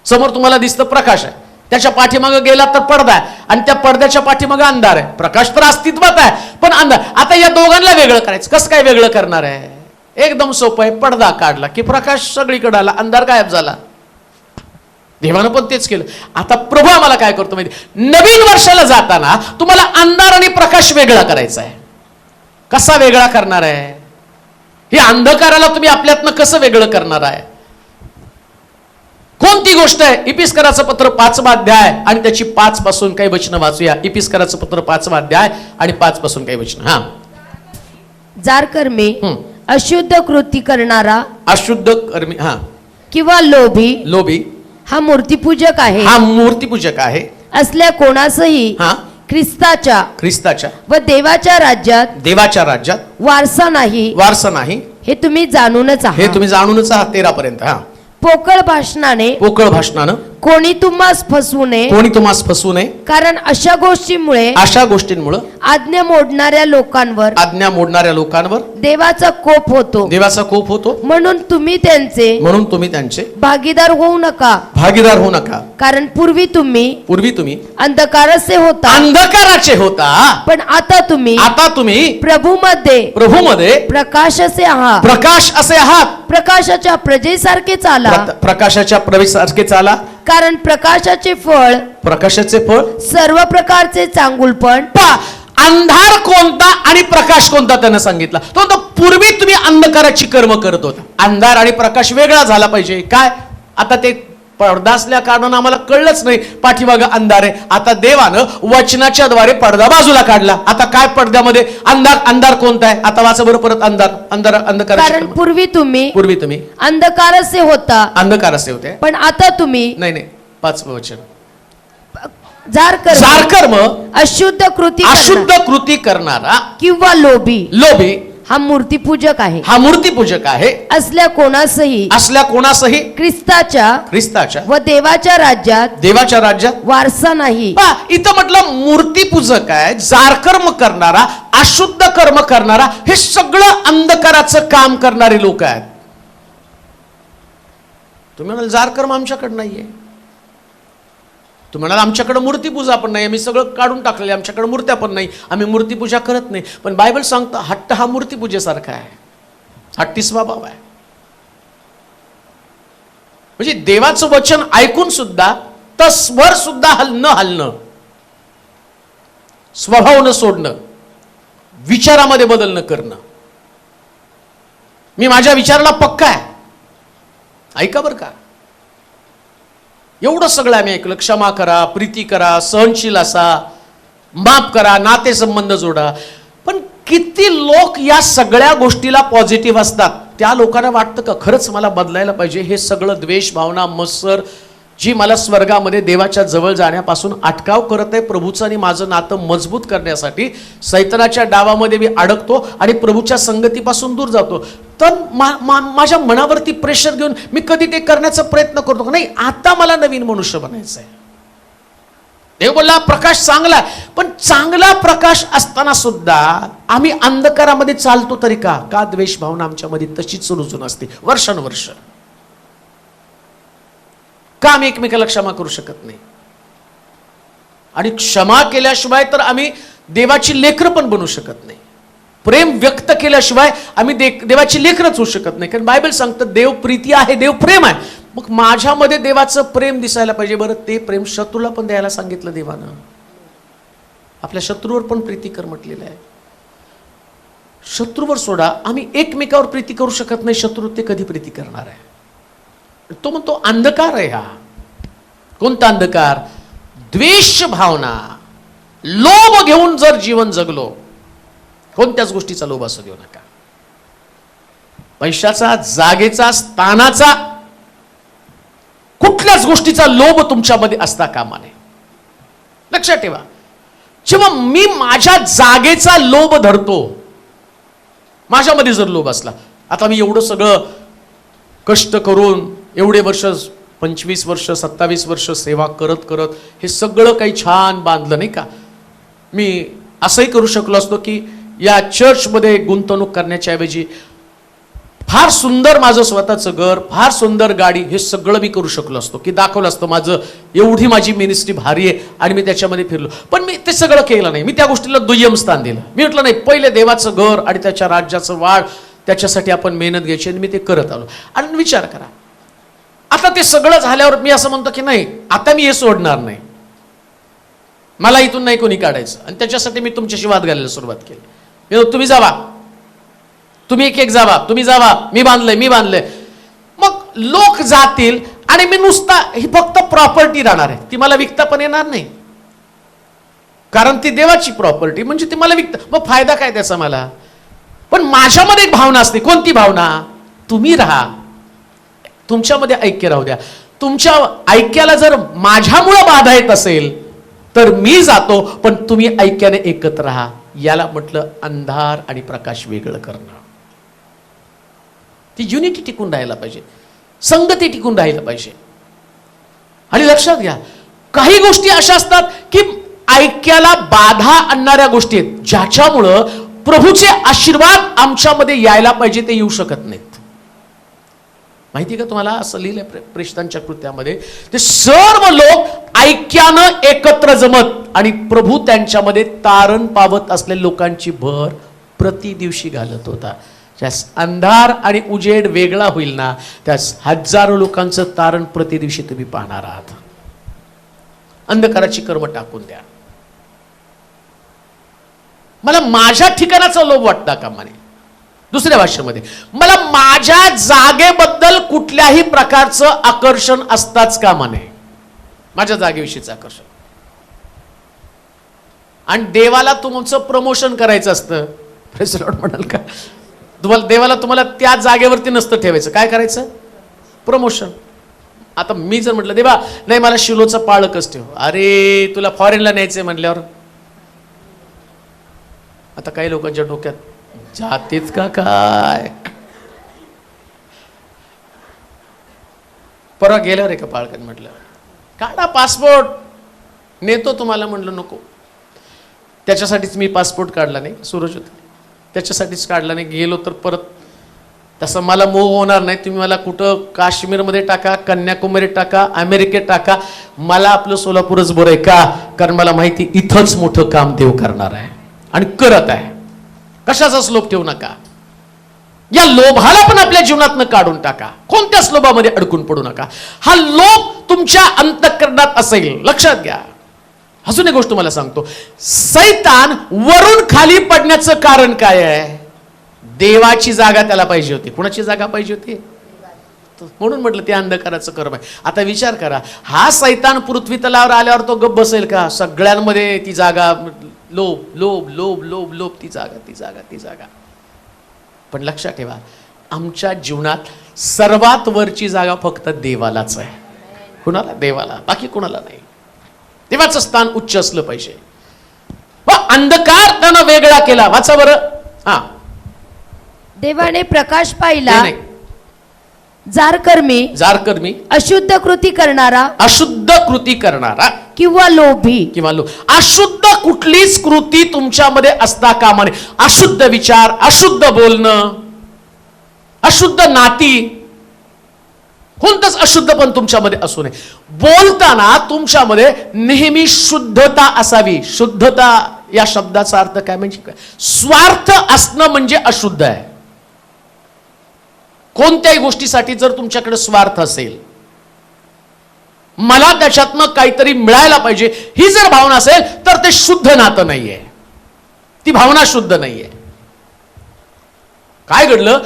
समोर तुम्हाला दिसतं प्रकाश आहे, त्याच्या पाठीमागे गेला तर पडदा आहे, आणि त्या पडद्याच्या पाठीमागे अंधार आहे. प्रकाश तर अस्तित्वात आहे, पण अंधार. आता या दोघांना वेगळं करायचं, कसं काय वेगळं करणार आहे? एकदम सोपं आहे. पडदा काढला की प्रकाश सगळीकडे आला, अंधार गायब झाला. देवानं पण तेच केलं. आता प्रभू आम्हाला काय करतो माहिती, नवीन वर्षाला जाताना तुम्हाला अंधार आणि प्रकाश वेगळा करायचा आहे. कसा वेगळा करणार आहे? हे अंधकाराला तुम्ही आपल्यातनं कसं वेगळं करणार आहे? कोणती गोष्ट आहे? इपिस्कराचं पत्र 5वा अध्याय आणि त्याची 5 पासून काही वचनं वाचूया. इपिस्कराचं पत्र 5वा अध्याय आणि 5 पासून काही वचनं. हा,
जारकर्मी, अशुद्ध कृती करणारा,
अशुद्ध कर्मी, हा,
किंवा लोभी,
लोभी,
हा मूर्तिपूजक आहे,
हा मूर्तिपूजक आहे,
असल्या कोणासही
हा,
ख्रिस्ताच्या व देवाच्या राज्यात वारसा नाही, हे तुम्ही जाणूनच
हे
आहात.
तुम्ही जाणूनच आहात. 13 पर्यंत. हा,
पोकळ भाषणानं कोणी तुम्हास फसवू नये, कारण अशा गोष्टींमुळे आज्ञा मोडणाऱ्या लोकांवर देवाचा कोप होतो. म्हणून तुम्ही त्यांचे भागीदार होऊ नका. कारण पूर्वी तुम्ही अंधकाराचे होता, पण आता तुम्ही प्रभूमध्ये प्रकाशाचे आहात. प्रकाशाच्या प्रजेसारखे चाला.
प्रकाशाच्या प्रवेशासारखे चाला.
कारण प्रकाशाचे फळ सर्व प्रकारचे चांगुलपण.
अंधार कोणता आणि प्रकाश कोणता त्यानं सांगितला. तो पूर्वी तुम्ही अंधकाराची कर्म करत होता. अंधार आणि प्रकाश वेगळा झाला पाहिजे. काय आता ते पडदा असल्या कारणानं आम्हाला कळलंच नाही पाठीमागं अंधार आहे. आता देवानं वचनाच्या द्वारे पडदा बाजूला काढला. आता काय पडद्यामध्ये अंधार कोणता आहे? आता वाचा बरं परत. अंधकार.
कारण पूर्वी तुम्ही अंधकाराचे होते, पण आता तुम्ही
नाही 5वं वचन.
जारकर्म, अशुद्ध कृती
करणारा
किंवा लोभी हा मूर्तिपूजक आहे. असल्या कोणासही ख्रिस्ताच्या व देवाच्या राज्यात वारसा नाही.
इथं म्हटलं मूर्तिपूजक आहे, जारकर्म करणारा, अशुद्ध कर्म करणारा, हे सगळं अंधकाराचं काम करणारे लोक आहेत. तुम्ही म्हणाल जारकर्म आमच्याकडे नाहीये. तुम्ही म्हणाल आमच्याकडे मूर्तिपूजा पण नाही, आम्ही सगळं काढून टाकले, आमच्याकडे मूर्त्या पण नाही, आम्ही मूर्तिपूजा करत नाही. पण बायबल सांगतं हट्ट हा मूर्तिपूजेसारखा आहे, हट्टी स्वभाव आहे. म्हणजे देवाचं वचन ऐकून सुद्धा तसभर सुद्धा हलणं, स्वभाव न सोडणं, विचारामध्ये बदल न करणं. मी माझ्या विचाराला पक्का आहे, ऐका बरं का. एवढं सगळं आम्ही ऐकलं. क्षमा करा, प्रीती करा, सहनशील असा, माफ करा, नातेसंबंध जोडा. पण किती लोक या सगळ्या गोष्टीला पॉझिटिव्ह असतात? त्या लोकांना वाटतं का खरंच मला बदलायला पाहिजे? हे सगळं द्वेष भावना, मत्सर, जी मला स्वर्गामध्ये देवाच्या जवळ जाण्यापासून अटकाव करत आहे, प्रभूचं आणि माझं नातं मजबूत करण्यासाठी सैतानाच्या डावामध्ये मी अडकतो आणि प्रभूच्या संगतीपासून दूर जातो. तर माझ्या मनावरती प्रेशर घेऊन मी कधी ते करण्याचा प्रयत्न करतो. नाही, आता मला नवीन मनुष्य बनायचं आहे. देव बोलला प्रकाश चांगला, पण चांगला प्रकाश असताना सुद्धा आम्ही अंधकारामध्ये चालतो तरी का द्वेष भावना आमच्यामध्ये तशीच रुजून असते वर्षानुवर्ष. का आम्ही एकमेकाला क्षमा करू शकत नाही? आणि क्षमा केल्याशिवाय तर आम्ही देवाची लेकरं पण बनू शकत नाही. प्रेम व्यक्त केल्याशिवाय आम्ही देवाची लेकरच होऊ शकत नाही. कारण बायबल सांगतं देव प्रीती आहे, देव प्रेम आहे. मग माझ्यामध्ये देवाचं प्रेम दिसायला पाहिजे. बरं, ते प्रेम शत्रूला पण द्यायला सांगितलं देवानं. आपल्या शत्रूवर पण प्रीती कर म्हटलेलं आहे. शत्रूवर सोडा, आम्ही एकमेकावर प्रीती करू शकत नाही. शत्रू ते कधी प्रीती करणार आहे? तो म्हणतो अंधकार आहे हा. कोणता अंधकार? द्वेष भावना, लोभ घेऊन जर जीवन जगलो, कोणत्याच गोष्टीचा लोभ असू देऊ नका. पैशाचा, जागेचा, स्थानाचा, कुठल्याच गोष्टीचा लोभ तुमच्यामध्ये असता कामा नये. लक्षात ठेवा, जेव्हा मी माझ्या जागेचा लोभ धरतो, माझ्यामध्ये जर लोभ असला, आता मी एवढं सगळं कष्ट करून एवढे वर्ष, 25 वर्ष 27 वर्ष सेवा करत हे सगळं काही छान बांधलं नाही का. मी असंही करू शकलो असतो की या चर्चमध्ये गुंतवणूक करण्याच्या ऐवजी फार सुंदर माझं स्वतःचं घर, फार सुंदर गाडी, हे सगळं मी करू शकलो असतो, की दाखवलं असतं माझं एवढी माझी मिनिस्ट्री भारी आहे आणि मी त्याच्यामध्ये फिरलो. पण मी ते सगळं केलं नाही. मी त्या गोष्टीला दुय्यम स्थान दिलं. मी म्हटलं नाही, पहिले देवाचं घर आणि त्याच्या राज्याचं वाढ, त्याच्यासाठी आपण मेहनत घ्यायची, आणि मी ते करत आलो. आणि विचार करा, आता ते सगळं झाल्यावर मी असं म्हणतो की नाही, आता मी हे सोडणार नाही, मला इथून नाही कोणी काढायचं. आणि त्याच्यासाठी मी तुमच्याशी वाद घालायला सुरुवात केली. तुम्ही जावा, तुम्ही एक जावा, तुम्ही जावा, मी बांधलंय. मग लोक जातील आणि मी नुसता ही फक्त प्रॉपर्टी राहणार आहे, ती मला विकता पण येणार नाही, कारण ती देवाची प्रॉपर्टी, म्हणजे ती मला विकता, मग फायदा काय त्याचा मला. पण माझ्यामध्ये एक भावना असते. कोणती भावना? तुम्ही राहा, तुमच्यामध्ये ऐक्य राहू द्या. तुमच्या ऐक्याला जर माझ्यामुळे बाधा येत असेल तर मी जातो, पण तुम्ही ऐक्याने एकत्र राहा. याला म्हटलं अंधार आणि प्रकाश वेगळं करणं. ती युनिटी टिकून राहायला पाहिजे, संगती टिकून राहायला पाहिजे. आणि लक्षात घ्या, काही गोष्टी अशा असतात की ऐक्याला बाधा आणणाऱ्या गोष्टी आहेत, ज्याच्यामुळं प्रभूचे आशीर्वाद आमच्यामध्ये यायला पाहिजे ते येऊ शकत नाहीत. माहिती का तुम्हाला? असं लिहिलंय प्रेषितांच्या कृत्यामध्ये, ते सर्व लोक ऐक्यानं एकत्र जमत आणि प्रभू त्यांच्यामध्ये तारण पावत असलेल्या लोकांची भर प्रति दिवशी घालत होता. त्यास अंधार आणि उजेड वेगळा होईल ना, त्यास हजारो लोकांचं तारण प्रति दिवशी तुम्ही पाहणार आहात. अंधकाराची कर्म टाकून द्या. मला माझ्या ठिकाणाचा लोभ वाटता कामा नये. दुसऱ्या भाषेमध्ये, मला माझ्या जागेबद्दल कुठल्याही प्रकारचं आकर्षण असताच कामा नये, माझ्या जागेविषयीचं आकर्षण. आणि देवाला तुमचं प्रमोशन करायचं असतं, प्रेज द लॉर्ड म्हणाल का? देवाला तुम्हाला त्या जागेवरती नसतं ठेवायचं. काय करायचं? प्रमोशन. आता मी जर म्हटलं देवा नाही मला शिलोचं पाळकच ठेव, अरे तुला फॉरेनला न्यायचंय म्हणल्यावर आता काही लोकांच्या डोक्यात जातेच का काय. परवा गेल्यावर एका पाळकत म्हटलं काढा पासपोर्ट, नेतो तुम्हाला. म्हटलं नको, त्याच्यासाठीच मी पासपोर्ट काढला नाही. सूरज होते त्याच्यासाठीच काढला नाही. गेलो तर परत तसं मला मोह होणार नाही. तुम्ही मला कुठं काश्मीरमध्ये टाका, कन्याकुमारीत टाका, अमेरिकेत टाका, मला आपलं सोलापूरच बरं आहे. का? कारण मला माहिती इथंच मोठं काम देव करणार आहे आणि करत आहे. कशाचाच लोभ ठेवू नका. या लोभाला पण आपल्या जीवनातनं काढून टाका. कोणत्याच लोभामध्ये अडकून पडू नका. हा लोभ तुमच्या अंतःकरणात असेल, लक्षात घ्या. अजून एक गोष्ट तुम्हाला सांगतो, सैतान वरून खाली पडण्याचं कारण काय आहे? देवाची जागा त्याला पाहिजे होती. कुणाची जागा पाहिजे होती? म्हणून म्हटलं ते अंधकाराचं कर्म आहे. आता विचार करा, हा सैतान पृथ्वी तलावर आल्यावर तो गप्प बसेल का? सगळ्यांमध्ये ती जागा, लोभ लोभ लोभ लोभ लोभ, ती जागा ती जागा ती जागा. पण लक्षात ठेवा, आमच्या जीवनात सर्वात वरची जागा फक्त देवालाच आहे. कुणाला? देवाला, बाकी कुणाला नाही. देवाचं स्थान उच्च असलं पाहिजे. अंधकार त्यानं वेगळा केला. वाचा बरं. हा,
देवाने प्रकाश पाहिला, जारकर्मी अशुद्ध कृती करणारा किंवा लोभी अशुद्ध कुठलीच कृती तुमच्यामध्ये असता कामा नये. अशुद्ध विचार, अशुद्ध बोलणं, अशुद्ध नाती, कोणतंच अशुद्ध पण तुमच्यामध्ये असू नये. बोलताना तुमच्यामध्ये नेहमी शुद्धता असावी. शुद्धता या शब्दाचा अर्थ काय? म्हणजे स्वार्थ असणं म्हणजे अशुद्ध आहे. कोणत्याही गोष्टीसाठी जर तुमच्याकडे स्वार्थ असेल, मला त्याच्यातनं काहीतरी मिळायला पाहिजे, ही जर भावना असेल तर ते शुद्ध नातं नाहीये, ती भावना शुद्ध नाहीये. काय घडलं?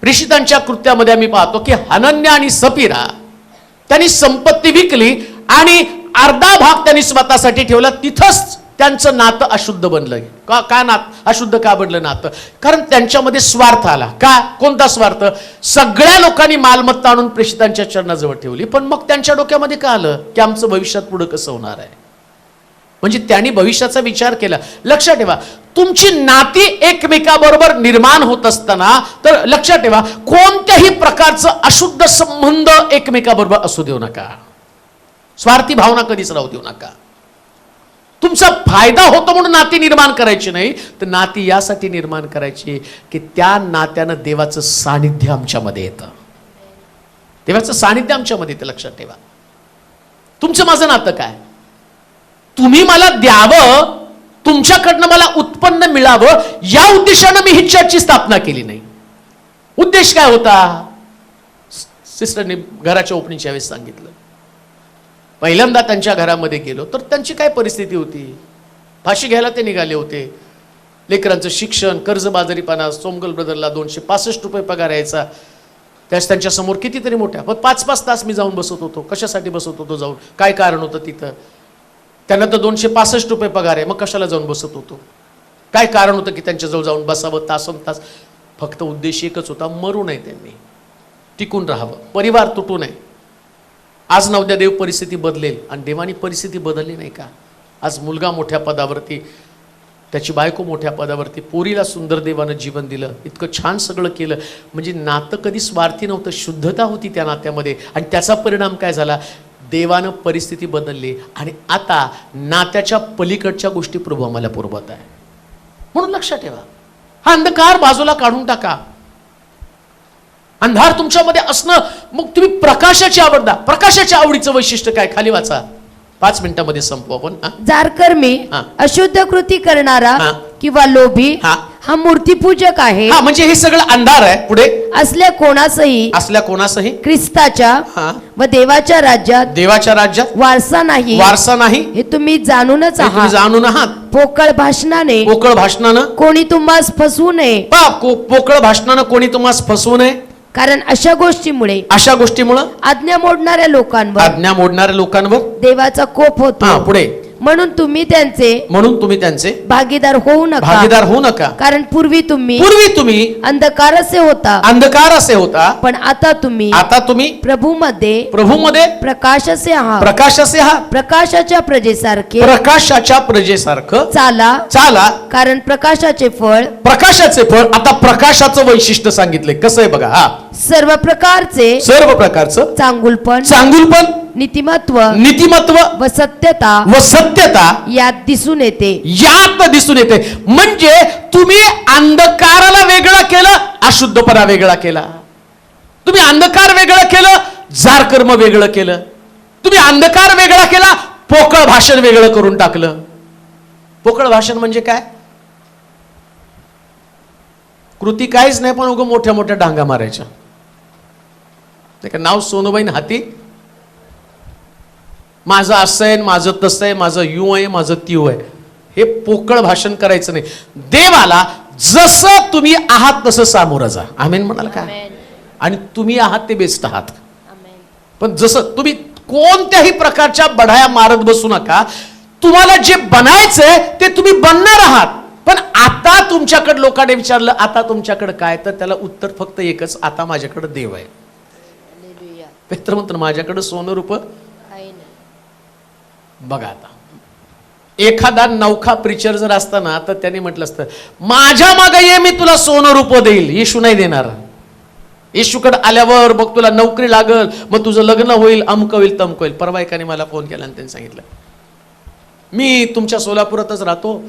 प्रेषितांच्या कृत्यामध्ये आम्ही पाहतो की हनन्या आणि सफीरा त्यांनी संपत्ती विकली आणि अर्धा भाग त्यांनी स्वतःसाठी ठेवला. तिथंच त्यांचं नातं अशुद्ध बनलं. का नातं अशुद्ध का बनलं नातं? कारण त्यांच्यामध्ये स्वार्थ आला. का? कोणता स्वार्थ? सगळ्या लोकांनी मालमत्ता आणून प्रेषितांच्या चरणाजवळ ठेवली, पण मग त्यांच्या डोक्यामध्ये काय आलं की आमचं भविष्यात पुढे कसं होणार आहे. म्हणजे त्यांनी भविष्याचा विचार केला. लक्षात ठेवा, तुमची नाती एकमेकाबरोबर निर्माण होत असताना तर लक्षात ठेवा, कोणत्याही प्रकारचं अशुद्ध संबंध एकमेकाबरोबर असू देऊ नका. स्वार्थी भावना कधीच राहू देऊ नका.
तुमचा फायदा होतो म्हणून नाती निर्माण करायची नाही, तर नाती यासाठी निर्माण करायची की त्या नात्यानं देवाचं सानिध्य आमच्यामध्ये येतं. देवाचं सानिध्य आमच्यामध्ये येतं, लक्षात ठेवा. तुमचं माझं नातं काय? तुम्ही मला द्यावं, तुमच्याकडनं मला उत्पन्न मिळावं, या उद्देशानं मी ही चर्चची स्थापना केली नाही. उद्देश काय होता? सिस्टरने घराच्या ओपनिंगच्या वेळेस सांगितलं. पहिल्यांदा त्यांच्या घरामध्ये गेलो तर त्यांची काय परिस्थिती होती? फाशी घ्यायला ते निघाले होते. लेकरांचं शिक्षण, कर्जबाजारीपणा, सोमगल ब्रदरला 265 रुपये पगार यायचा. त्याच त्यांच्या समोर कितीतरी मोठ्या, पण 5-5 तास मी जाऊन बसत होतो. कशासाठी बसत होतो जाऊन? काय कारण होतं तिथं? त्यांना तर 265 रुपये पगार आहे, मग कशाला जाऊन बसत होतो? काय कारण होतं की त्यांच्याजवळ जाऊन बसावं तासंतास? फक्त उद्देश एकच होता, मरू नये त्यांनी, टिकून राहावं, परिवार तुटू नये. आज ना उद्या देव परिस्थिती बदलेल, आणि देवानी परिस्थिती बदलली नाही का? आज मुलगा मोठ्या पदावरती, त्याची बायको मोठ्या पदावरती, पोरीला सुंदर देवानं जीवन दिलं, इतकं छान सगळं केलं. म्हणजे नातं कधी स्वार्थी नव्हतं, शुद्धता होती त्या नात्यामध्ये. आणि त्याचा परिणाम काय झाला? देवानं परिस्थिती बदलली, आणि आता नात्याच्या पलीकडच्या गोष्टी प्रभू आम्हाला पुरवत आहे. म्हणून लक्षात ठेवा, हा अंधकार बाजूला काढून टाका. अंधार तुमच्यामध्ये असणं, मग तुम्ही प्रकाशाची आवड द्या. प्रकाशाच्या आवडीचं वैशिष्ट्य काय? खाली वाचा, 5 मिनिटांमध्ये संपू आपण.
जारकर्मी, अशुद्ध कृती करणारा किंवा लोभी, हा मूर्तीपूजक आहे.
म्हणजे हे सगळं अंधार आहे. पुढे,
असल्या कोणासही
ख्रिस्ताच्या
व देवाच्या राज्यात वारसा नाही, हे तुम्ही जाणूनच आहात. पोकळ भाषणानं कोणी तुम्हास फसवू नये.
पोकळ भाषणानं कोणी तुम्हास फसवू नये,
कारण अशा गोष्टीमुळे आज्ञा मोडणाऱ्या लोकांवर देवाचा कोप होतो.
पुढे,
म्हणून तुम्ही त्यांचे भागीदार होऊ नका. कारण पूर्वी तुम्ही अंधकार असे होता, पण आता तुम्ही प्रभूमध्ये प्रकाश असे आहात. प्रकाशाच्या प्रजेसारखे चाला, कारण प्रकाशाचे फळ.
आता प्रकाशाचं वैशिष्ट्य सांगितलंय. कसं आहे बघा,
सर्व प्रकारचं चांगुलपण, नीतिमत्व व सत्यता यात दिसून येते.
म्हणजे तुम्ही अंधकाराला वेगळं केलं, अशुद्धपणा वेगळा केला. तुम्ही अंधकार वेगळं केलं, जारकर्म वेगळं केलं. तुम्ही अंधकार वेगळा केला, पोकळ भाषण वेगळं करून टाकलं. पोकळ भाषण म्हणजे काय? कृती काहीच नाही, पण उगं मोठ्या मोठ्या डांगा मारायच्या. नाव सोनूबाईन हाती, माझं असं आहे, माझं तसं आहे, माझं यू आहे, माझं त्यू आहे. हे पोकळ भाषण करायचं नाही. देवाला जसं तुम्ही आहात तसं सामोरं जा. आमेन म्हणाल का? आणि तुम्ही आहात ते बेस्ट आहात. पण जसं तुम्ही कोणत्याही प्रकारच्या बढाया मारत बसू नका. तुम्हाला जे बनायचंय ते तुम्ही बनणार आहात. पण आता तुमच्याकडे लोकांनी विचारलं, आता तुमच्याकडे काय? तर त्याला उत्तर फक्त एकच, आता माझ्याकडे देव आहे. पेत्र म्हणतो, माझ्याकडे सोनं रूप. बघा, आता एखादा नवखा प्रिचर जर असताना तर त्याने म्हटलं असतं, माझ्या मागे ये, मी तुला सोनं रूप देईल. येशू नाही देणार. येशूकडे आल्यावर मग तुला नोकरी लागल, मग तुझं लग्न होईल, अमक होईल, तमक होईल. परवा एकाने मला फोन केला आणि त्यांनी सांगितलं, मी तुमच्या सोलापुरातच राहतो,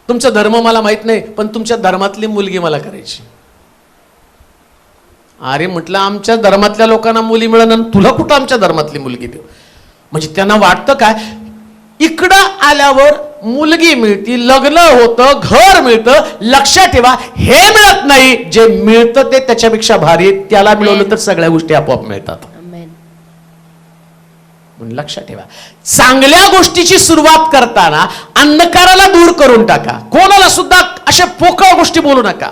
तुमचा धर्म मला माहित नाही, पण तुमच्या धर्मातली मुलगी मला करायची. अरे म्हटलं, आमच्या धर्मातल्या लोकांना मुली मिळणार, तुला कुठं आमच्या धर्मातली मुलगी देऊ? म्हणजे त्यांना वाटतं काय, इकडं आल्यावर मुलगी मिळती, लग्न होतं, घर मिळतं. लक्षात ठेवा, हे मिळत नाही, जे मिळतं ते त्याच्यापेक्षा भारी. त्याला मिळवलं तर सगळ्या गोष्टी आपोआप मिळतात. लक्षात ठेवा, चांगल्या गोष्टीची सुरुवात करताना अंधकाराला दूर करून टाका. कोणाला सुद्धा अशा पोकळ गोष्टी बोलू नका.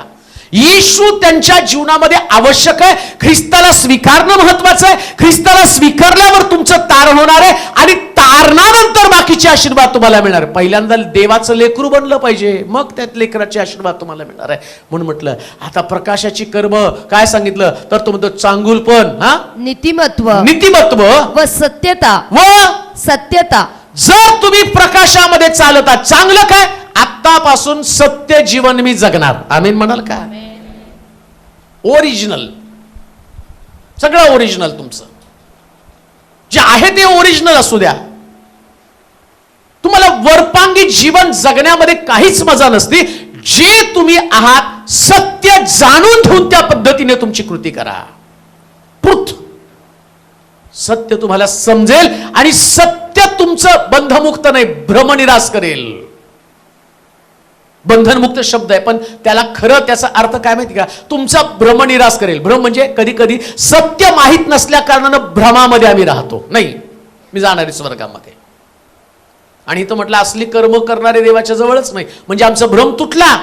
येशू त्यांच्या जीवनामध्ये आवश्यक आहे. ख्रिस्ताला स्वीकारणं महत्वाचं आहे. ख्रिस्ताला स्वीकारल्यावर तुमचं तारण होणार आहे, आणि तारणानंतर बाकीचे आशीर्वाद तुम्हाला मिळणार. पहिल्यांदा देवाचं लेकरू बनलं पाहिजे, मग त्यात लेकराचे आशीर्वाद तुम्हाला मिळणार आहे. म्हणून म्हटलं, आता प्रकाशाची कर्म काय सांगितलं तर तो म्हणतो, चांगुलपण,
नीतिमत्व व सत्यता.
जर तुम्ही प्रकाशामध्ये चालत आहात, चांगलं काय, आतापासून सत्य जीवन मी जगणार. आमीन म्हणाल का? ओरिजिनल, सगळं ओरिजिनल तुमचं जे आहे ते ओरिजिनल असू द्या. तुम्हाला वरपांगी जीवन जगण्यामध्ये काहीच मजा नसते. जे तुम्ही आहात सत्य जाणून ठेवून त्या पद्धतीने तुमची कृती करा. ट्रुथ, सत्य तुम्हाला समजेल आणि सत्य तुमचं बंधमुक्त नाही, भ्रमनिरास करेल. बंधनमुक्त शब्द आहे पण त्याला खरं त्याचा अर्थ काय माहिती का, तुमचा भ्रमनिरास करेल. भ्रम म्हणजे कधी कधी सत्य माहीत नसल्या कारणानं भ्रमामध्ये आम्ही राहतो. नाही, मी जाणार आहे स्वर्गामध्ये. आणि इथं म्हटलं असली कर्म करणारे देवाच्या जवळच नाही, म्हणजे आमचा भ्रम तुटला.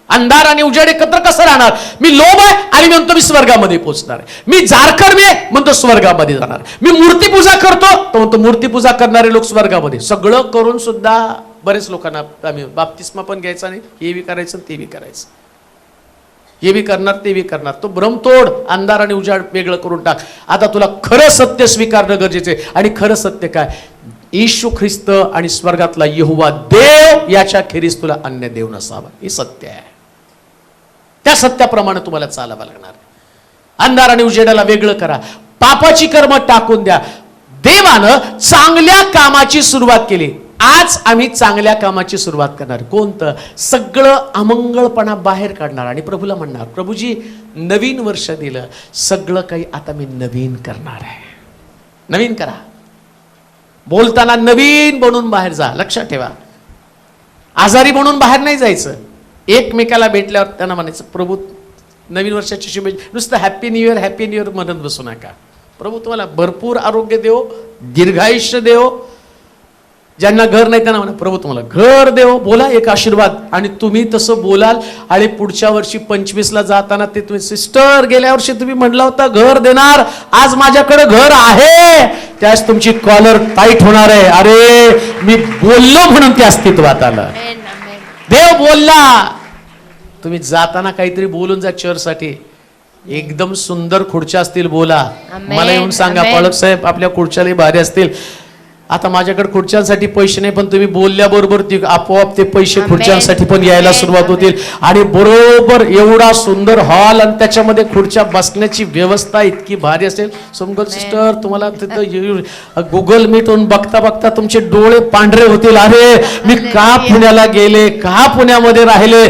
अंधार आणि उजेड एकत्र कसं राहणार? मी लोभ आहे आणि म्हणतो मी स्वर्गामध्ये पोहोचणार आहे. मी जारकर्मी आहे म्हणतो स्वर्गामध्ये जाणार. मी मूर्तीपूजा करतो तो म्हणतो मूर्तीपूजा करणारे लोक स्वर्गामध्ये. सगळं करून सुद्धा बरेच लोकांना आम्ही बाप्तिस्मा पण घ्यायचा नाही, हे बी करायचं ते बी करायचं, हे बी करणार ते बी करणार. तो भ्रम तोड, अंधार आणि उजाड वेगळं करून टाक. आता तुला खरं सत्य स्वीकारणं गरजेचं आहे. आणि खरं सत्य काय? येशू ख्रिस्त आणि स्वर्गातला यहोवा देव याच्या खेरीज तुला अन्य देव नसावा, हे सत्य आहे. त्या सत्याप्रमाणे तुम्हाला चालावं लागणार. अंधार आणि उजेडाला वेगळं करा, पापाची कर्म टाकून द्या. देवानं चांगल्या कामाची सुरुवात केली. आज आम्ही चांगल्या कामाची सुरुवात करणार. कोणतं? सगळं अमंगळपणा बाहेर काढणार आणि प्रभूला म्हणणार, प्रभूजी नवीन वर्ष दिलं, सगळं काही आता मी नवीन करणार आहे. नवीन करा. बोलताना नवीन बनून बाहेर जा. लक्षात ठेवा, आजारी बनून बाहेर नाही जायचं. एकमेकाला भेटल्यावर त्यांना म्हणायचं, प्रभू नवीन वर्षाची शुभेच्छा. नुसतं happy new year happy new year म्हणत बसू नका. प्रभू तुम्हाला भरपूर आरोग्य देव, दीर्घायुष्य देव. ज्यांना घर नाही त्यांना म्हणा, प्रभू तुम्हाला घर देव. बोला एक आशीर्वाद. आणि तुम्ही तसं बोलाल आणि पुढच्या वर्षी 25ला जाताना ते तुम्ही, सिस्टर गेल्या वर्षी तुम्ही म्हणला होता घर देणार, आज माझ्याकडे घर आहे. त्यास तुमची कॉलर टाईट होणार आहे. अरे मी बोललो म्हणून ते अस्तित्वात आलं. देव बोलला. तुम्ही जाताना काहीतरी बोलून जा. चर्चसाठी एकदम सुंदर खुर्च्या असतील, बोला. मला येऊन सांगा, पालक साहेब आपल्या खुर्च्या लई भारी असतील. आता माझ्याकडे खुर्च्यांसाठी पैसे नाही, पण तुम्ही बोलल्याबरोबर ती आपोआप ते पैसे खुर्च्यांसाठी पण यायला सुरुवात होतील. आणि बरोबर एवढा सुंदर हॉल आणि त्याच्यामध्ये खुर्च्या बसण्याची व्यवस्था इतकी भारी असेल. समगल सिस्टर तुम्हाला तिथं गुगल मीटवरून बघता बघता तुमचे डोळे पांढरे होतील. अरे मी का पुण्याला गेले, का पुण्यामध्ये राहिले.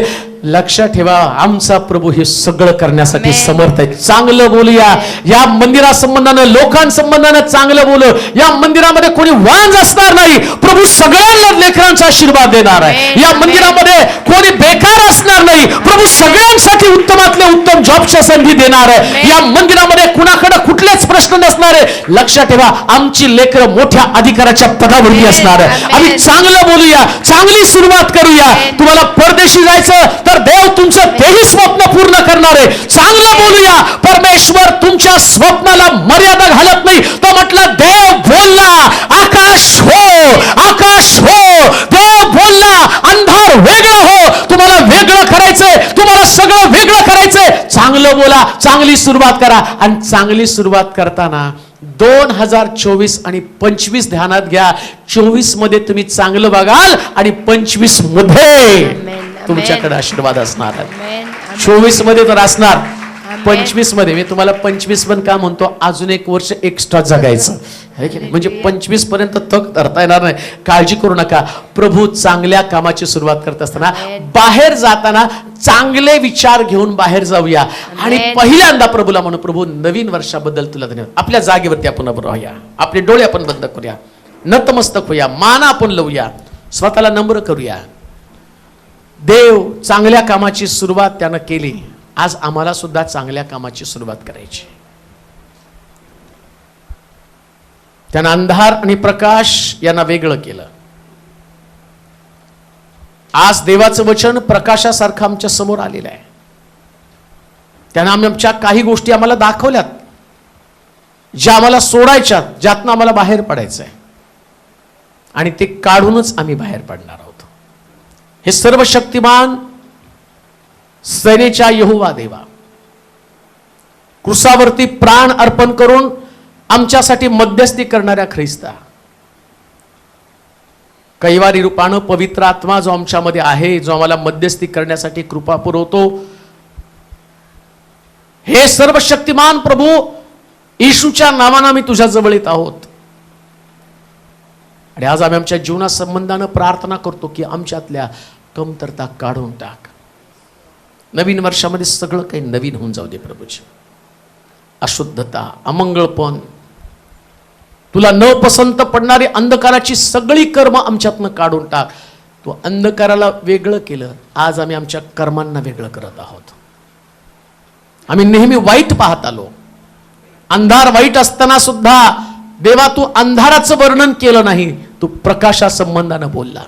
लक्षात ठेवा, आमचा प्रभू हे सगळं करण्यासाठी समर्थ आहे. चांगलं बोलूया. या मंदिरासंबंधानं, लोकांसंबंधानं चांगलं बोलू. या मंदिरामध्ये कोणी वांज असणार नाही. प्रभू सगळ्यांना लेकरांचा आशीर्वाद देणार आहे. या मंदिरामध्ये कोणी बेकार असणार नाही. प्रभू सगळ्यांसाठी उत्तमातले उत्तम जॉबच्या संधी देणार आहे. या मंदिरामध्ये कुणाकडे कुठलेच प्रश्न नसणार आहे. लक्षात ठेवा, आमची लेकरं मोठ्या अधिकाराच्या पदावरती असणार आहे. आम्ही चांगलं बोलूया, चांगली सुरुवात करूया. तुम्हाला परदेशी जायचं तर देव तुमचं तेही स्वप्न पूर्ण करणार आहे. चांगलं बोलूया. परमेश्वर तुमच्या स्वप्नाला मर्यादा घालत नाही. तो म्हटलं देव बोलला आकाश हो, आकाश हो. देव बोलला अंधार वेगळं हो. तुम्हाला वेगळं करायचंय, तुम्हाला सगळं वेगळं करायचंय. चांगलं बोला, चांगली सुरुवात करा. आणि चांगली सुरुवात करताना 2024 आणि 25 ध्यानात घ्या. 24 मध्ये तुम्ही चांगलं बघाल आणि 25 मध्ये तुमच्याकडे आशीर्वाद असणार. 24 मध्ये तर असणार, 25 मध्ये मी तुम्हाला 25 पण का म्हणतो, अजून एक वर्ष एक्स्ट्रा जगायचं आहे की नाही. म्हणजे 25 पर्यंत थक धरता येणार नाही. काळजी करू नका. प्रभू चांगल्या कामाची सुरुवात करत असताना, बाहेर जाताना चांगले विचार घेऊन बाहेर जाऊया. आणि पहिल्यांदा प्रभूला म्हणू, प्रभू नवीन वर्षाबद्दल तुला धन्यवाद. आपल्या जागेवरती आपण राहूया. आपले डोळे आपण बंद करूया, नतमस्तक होऊया, मान आपण लावूया, स्वतःला नम्र करूया. देव चांगल्या कामाची सुरुवात त्यानं केली. आज आम्हाला सुद्धा चांगल्या कामाची सुरुवात करायची. त्यानं अंधार आणि प्रकाश यांना वेगळं केलं. आज देवाचं वचन प्रकाशासारखं आमच्या समोर आलेलं आहे. त्यानं आमच्या काही गोष्टी आम्हाला दाखवल्यात, ज्या आम्हाला सोडायच्यात, ज्यातनं आम्हाला बाहेर पडायचंय. आणि ते काढूनच आम्ही बाहेर पडणार आहोत. हे सर्व शक्तिमान सेनेच्या यहोवा देवा, क्रूसावरती प्राण अर्पण करून आमच्यासाठी मध्यस्थी करणाऱ्या ख्रिस्ता, कैवारी रूपानं पवित्र आत्मा जो आमच्यामध्ये आहे, जो आम्हाला मध्यस्थी करण्यासाठी कृपा पुरवतो, हे सर्व शक्तिमान प्रभू, येशूच्या नावानं आम्ही तुझ्या जवळ येत आहोत. आणि आज आम्ही आमच्या जीवनासंबंधानं प्रार्थना करतो की आमच्यातल्या कमतरता काढून टाक. नवीन वर्षामध्ये सगळं काही नवीन होऊन जाऊ दे प्रभूजी. अशुद्धता, अमंगळपण, तुला न पसंत पडणारी अंधकाराची सगळी कर्म आमच्यातनं काढून टाक. तू अंधकाराला वेगळं केलं, आज आम्ही आमच्या कर्मांना वेगळं करत आहोत. आम्ही नेहमी वाईट पाहत आलो. अंधार वाईट असताना सुद्धा देवा तू अंधाराचं वर्णन केलं नाही, तू प्रकाशासंबंधानं बोलला.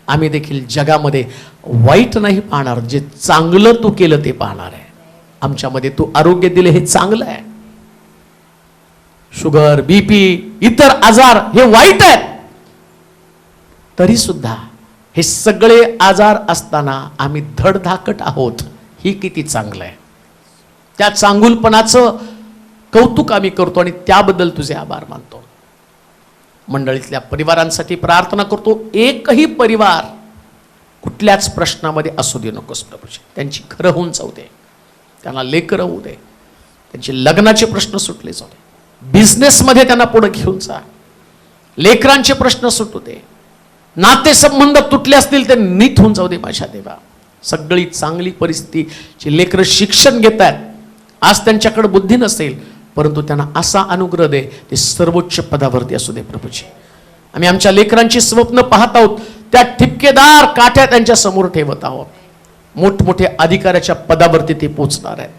आम्ही देखील जगामध्ये वाईट नाही पाहणार, जे चांगलं तू केलं ते पाहणार आहे. आमच्यामध्ये तू आरोग्य दिले हे चांगलं आहे. शुगर, बीपी, इतर आजार हे वाईट आहेत, तरी सुद्धा हे सगळे आजार असताना आम्ही धडधाकट आहोत, ही किती चांगलं आहे. त्या चांगुलपणाचं कौतुक आम्ही करतो आणि त्याबद्दल तुझे आभार मानतो. मंडळीतल्या परिवारांसाठी प्रार्थना करतो. एकही परिवार कुठल्याच प्रश्नामध्ये असू दे नकोस प्रभूजी. त्यांची खरं होऊन जाऊ दे, त्यांना लेकरं होऊ दे, त्यांचे लग्नाचे प्रश्न सुटले जाऊ दे, बिझनेसमध्ये त्यांना पुढे घेऊन जा, लेकरांचे प्रश्न सुटू दे, नातेसंबंध तुटले असतील ते नीट होऊन जाऊ दे माझ्या देवा. सगळी चांगली परिस्थिती, जे लेकरं शिक्षण घेत आहेत, आज त्यांच्याकडे बुद्धी नसेल परंतु त्यांना असा अनुग्रह दे ते सर्वोच्च पदावरती असू दे प्रभूजी. आम्ही आमच्या लेकरांची स्वप्न पाहत आहोत, त्या ठिपकेदार काठ्या त्यांच्या समोर ठेवत आहोत. मोठमोठे अधिकाऱ्याच्या पदावरती ते पोहोचणार आहेत.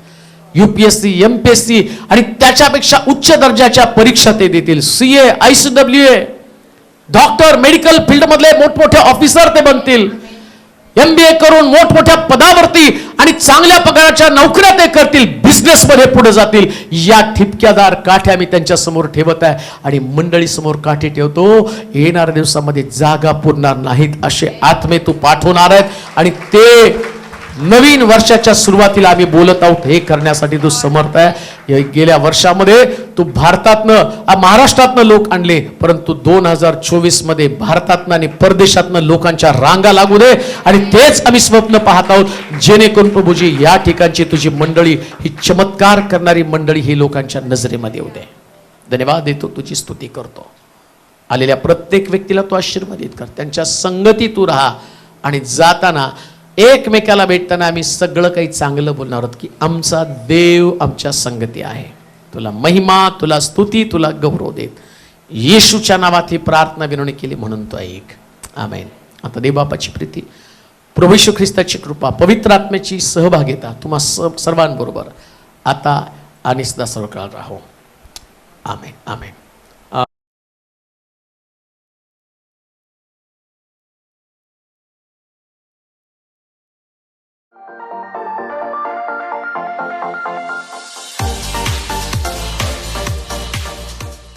UPSC, MPSC आणि त्याच्यापेक्षा उच्च दर्जाच्या परीक्षा ते देतील. CA, ICWA, doctor, medical field मधले मोठमोठे ऑफिसर ते बनतील. MBA करून मोठमोठ्या पदावरती आणि चांगल्या पगाराच्या नोकऱ्या ते करतील. बिझनेस मध्ये पुढे जातील. या ठिपक्यादार काठ्या मी त्यांच्या समोर ठेवत आहे आणि मंडळी समोर काठी ठेवतो. येणाऱ्या दिवसामध्ये जागा पुरणार नाहीत असे आत्मे तू पाठवणार आहेत आणि ते नवीन वर्षाच्या सुरुवातीला आम्ही बोलत आहोत. हे करण्यासाठी तू समर्थ आहे. गेल्या वर्षामध्ये तू भारतातनं, महाराष्ट्रातनं लोक आणले, परंतु 2024 मध्ये भारतातनं आणि परदेशातनं लोकांच्या रांगा लागू दे आणि तेच आम्ही स्वप्न पाहत आहोत, जेणेकरून प्रभूजी या ठिकाणची तुझी मंडळी ही चमत्कार करणारी मंडळी ही लोकांच्या नजरेमध्ये येऊ दे. धन्यवाद देतो, तुझी स्तुती करतो. आलेल्या प्रत्येक व्यक्तीला तू आशीर्वादित कर, त्यांच्या संगती तू राहा आणि जाताना एकमेकाला भेटताना आम्ही सगळं काही चांगलं बोलणार आहोत की आमचा देव आमच्या संगती आहे. तुला महिमा, तुला स्तुती, तुला गौरव देत येशूच्या नावात ही प्रार्थना विनवणी केली म्हणून तो ऐक. आमेन. आता देवबापाची प्रीती, प्रभू येशू ख्रिस्ताची कृपा, पवित्र आत्म्याची सहभागिता तुम्हा सर्वांबरोबर आता आणि सदा सर्वकाळ राहो. आमेन. आमेन.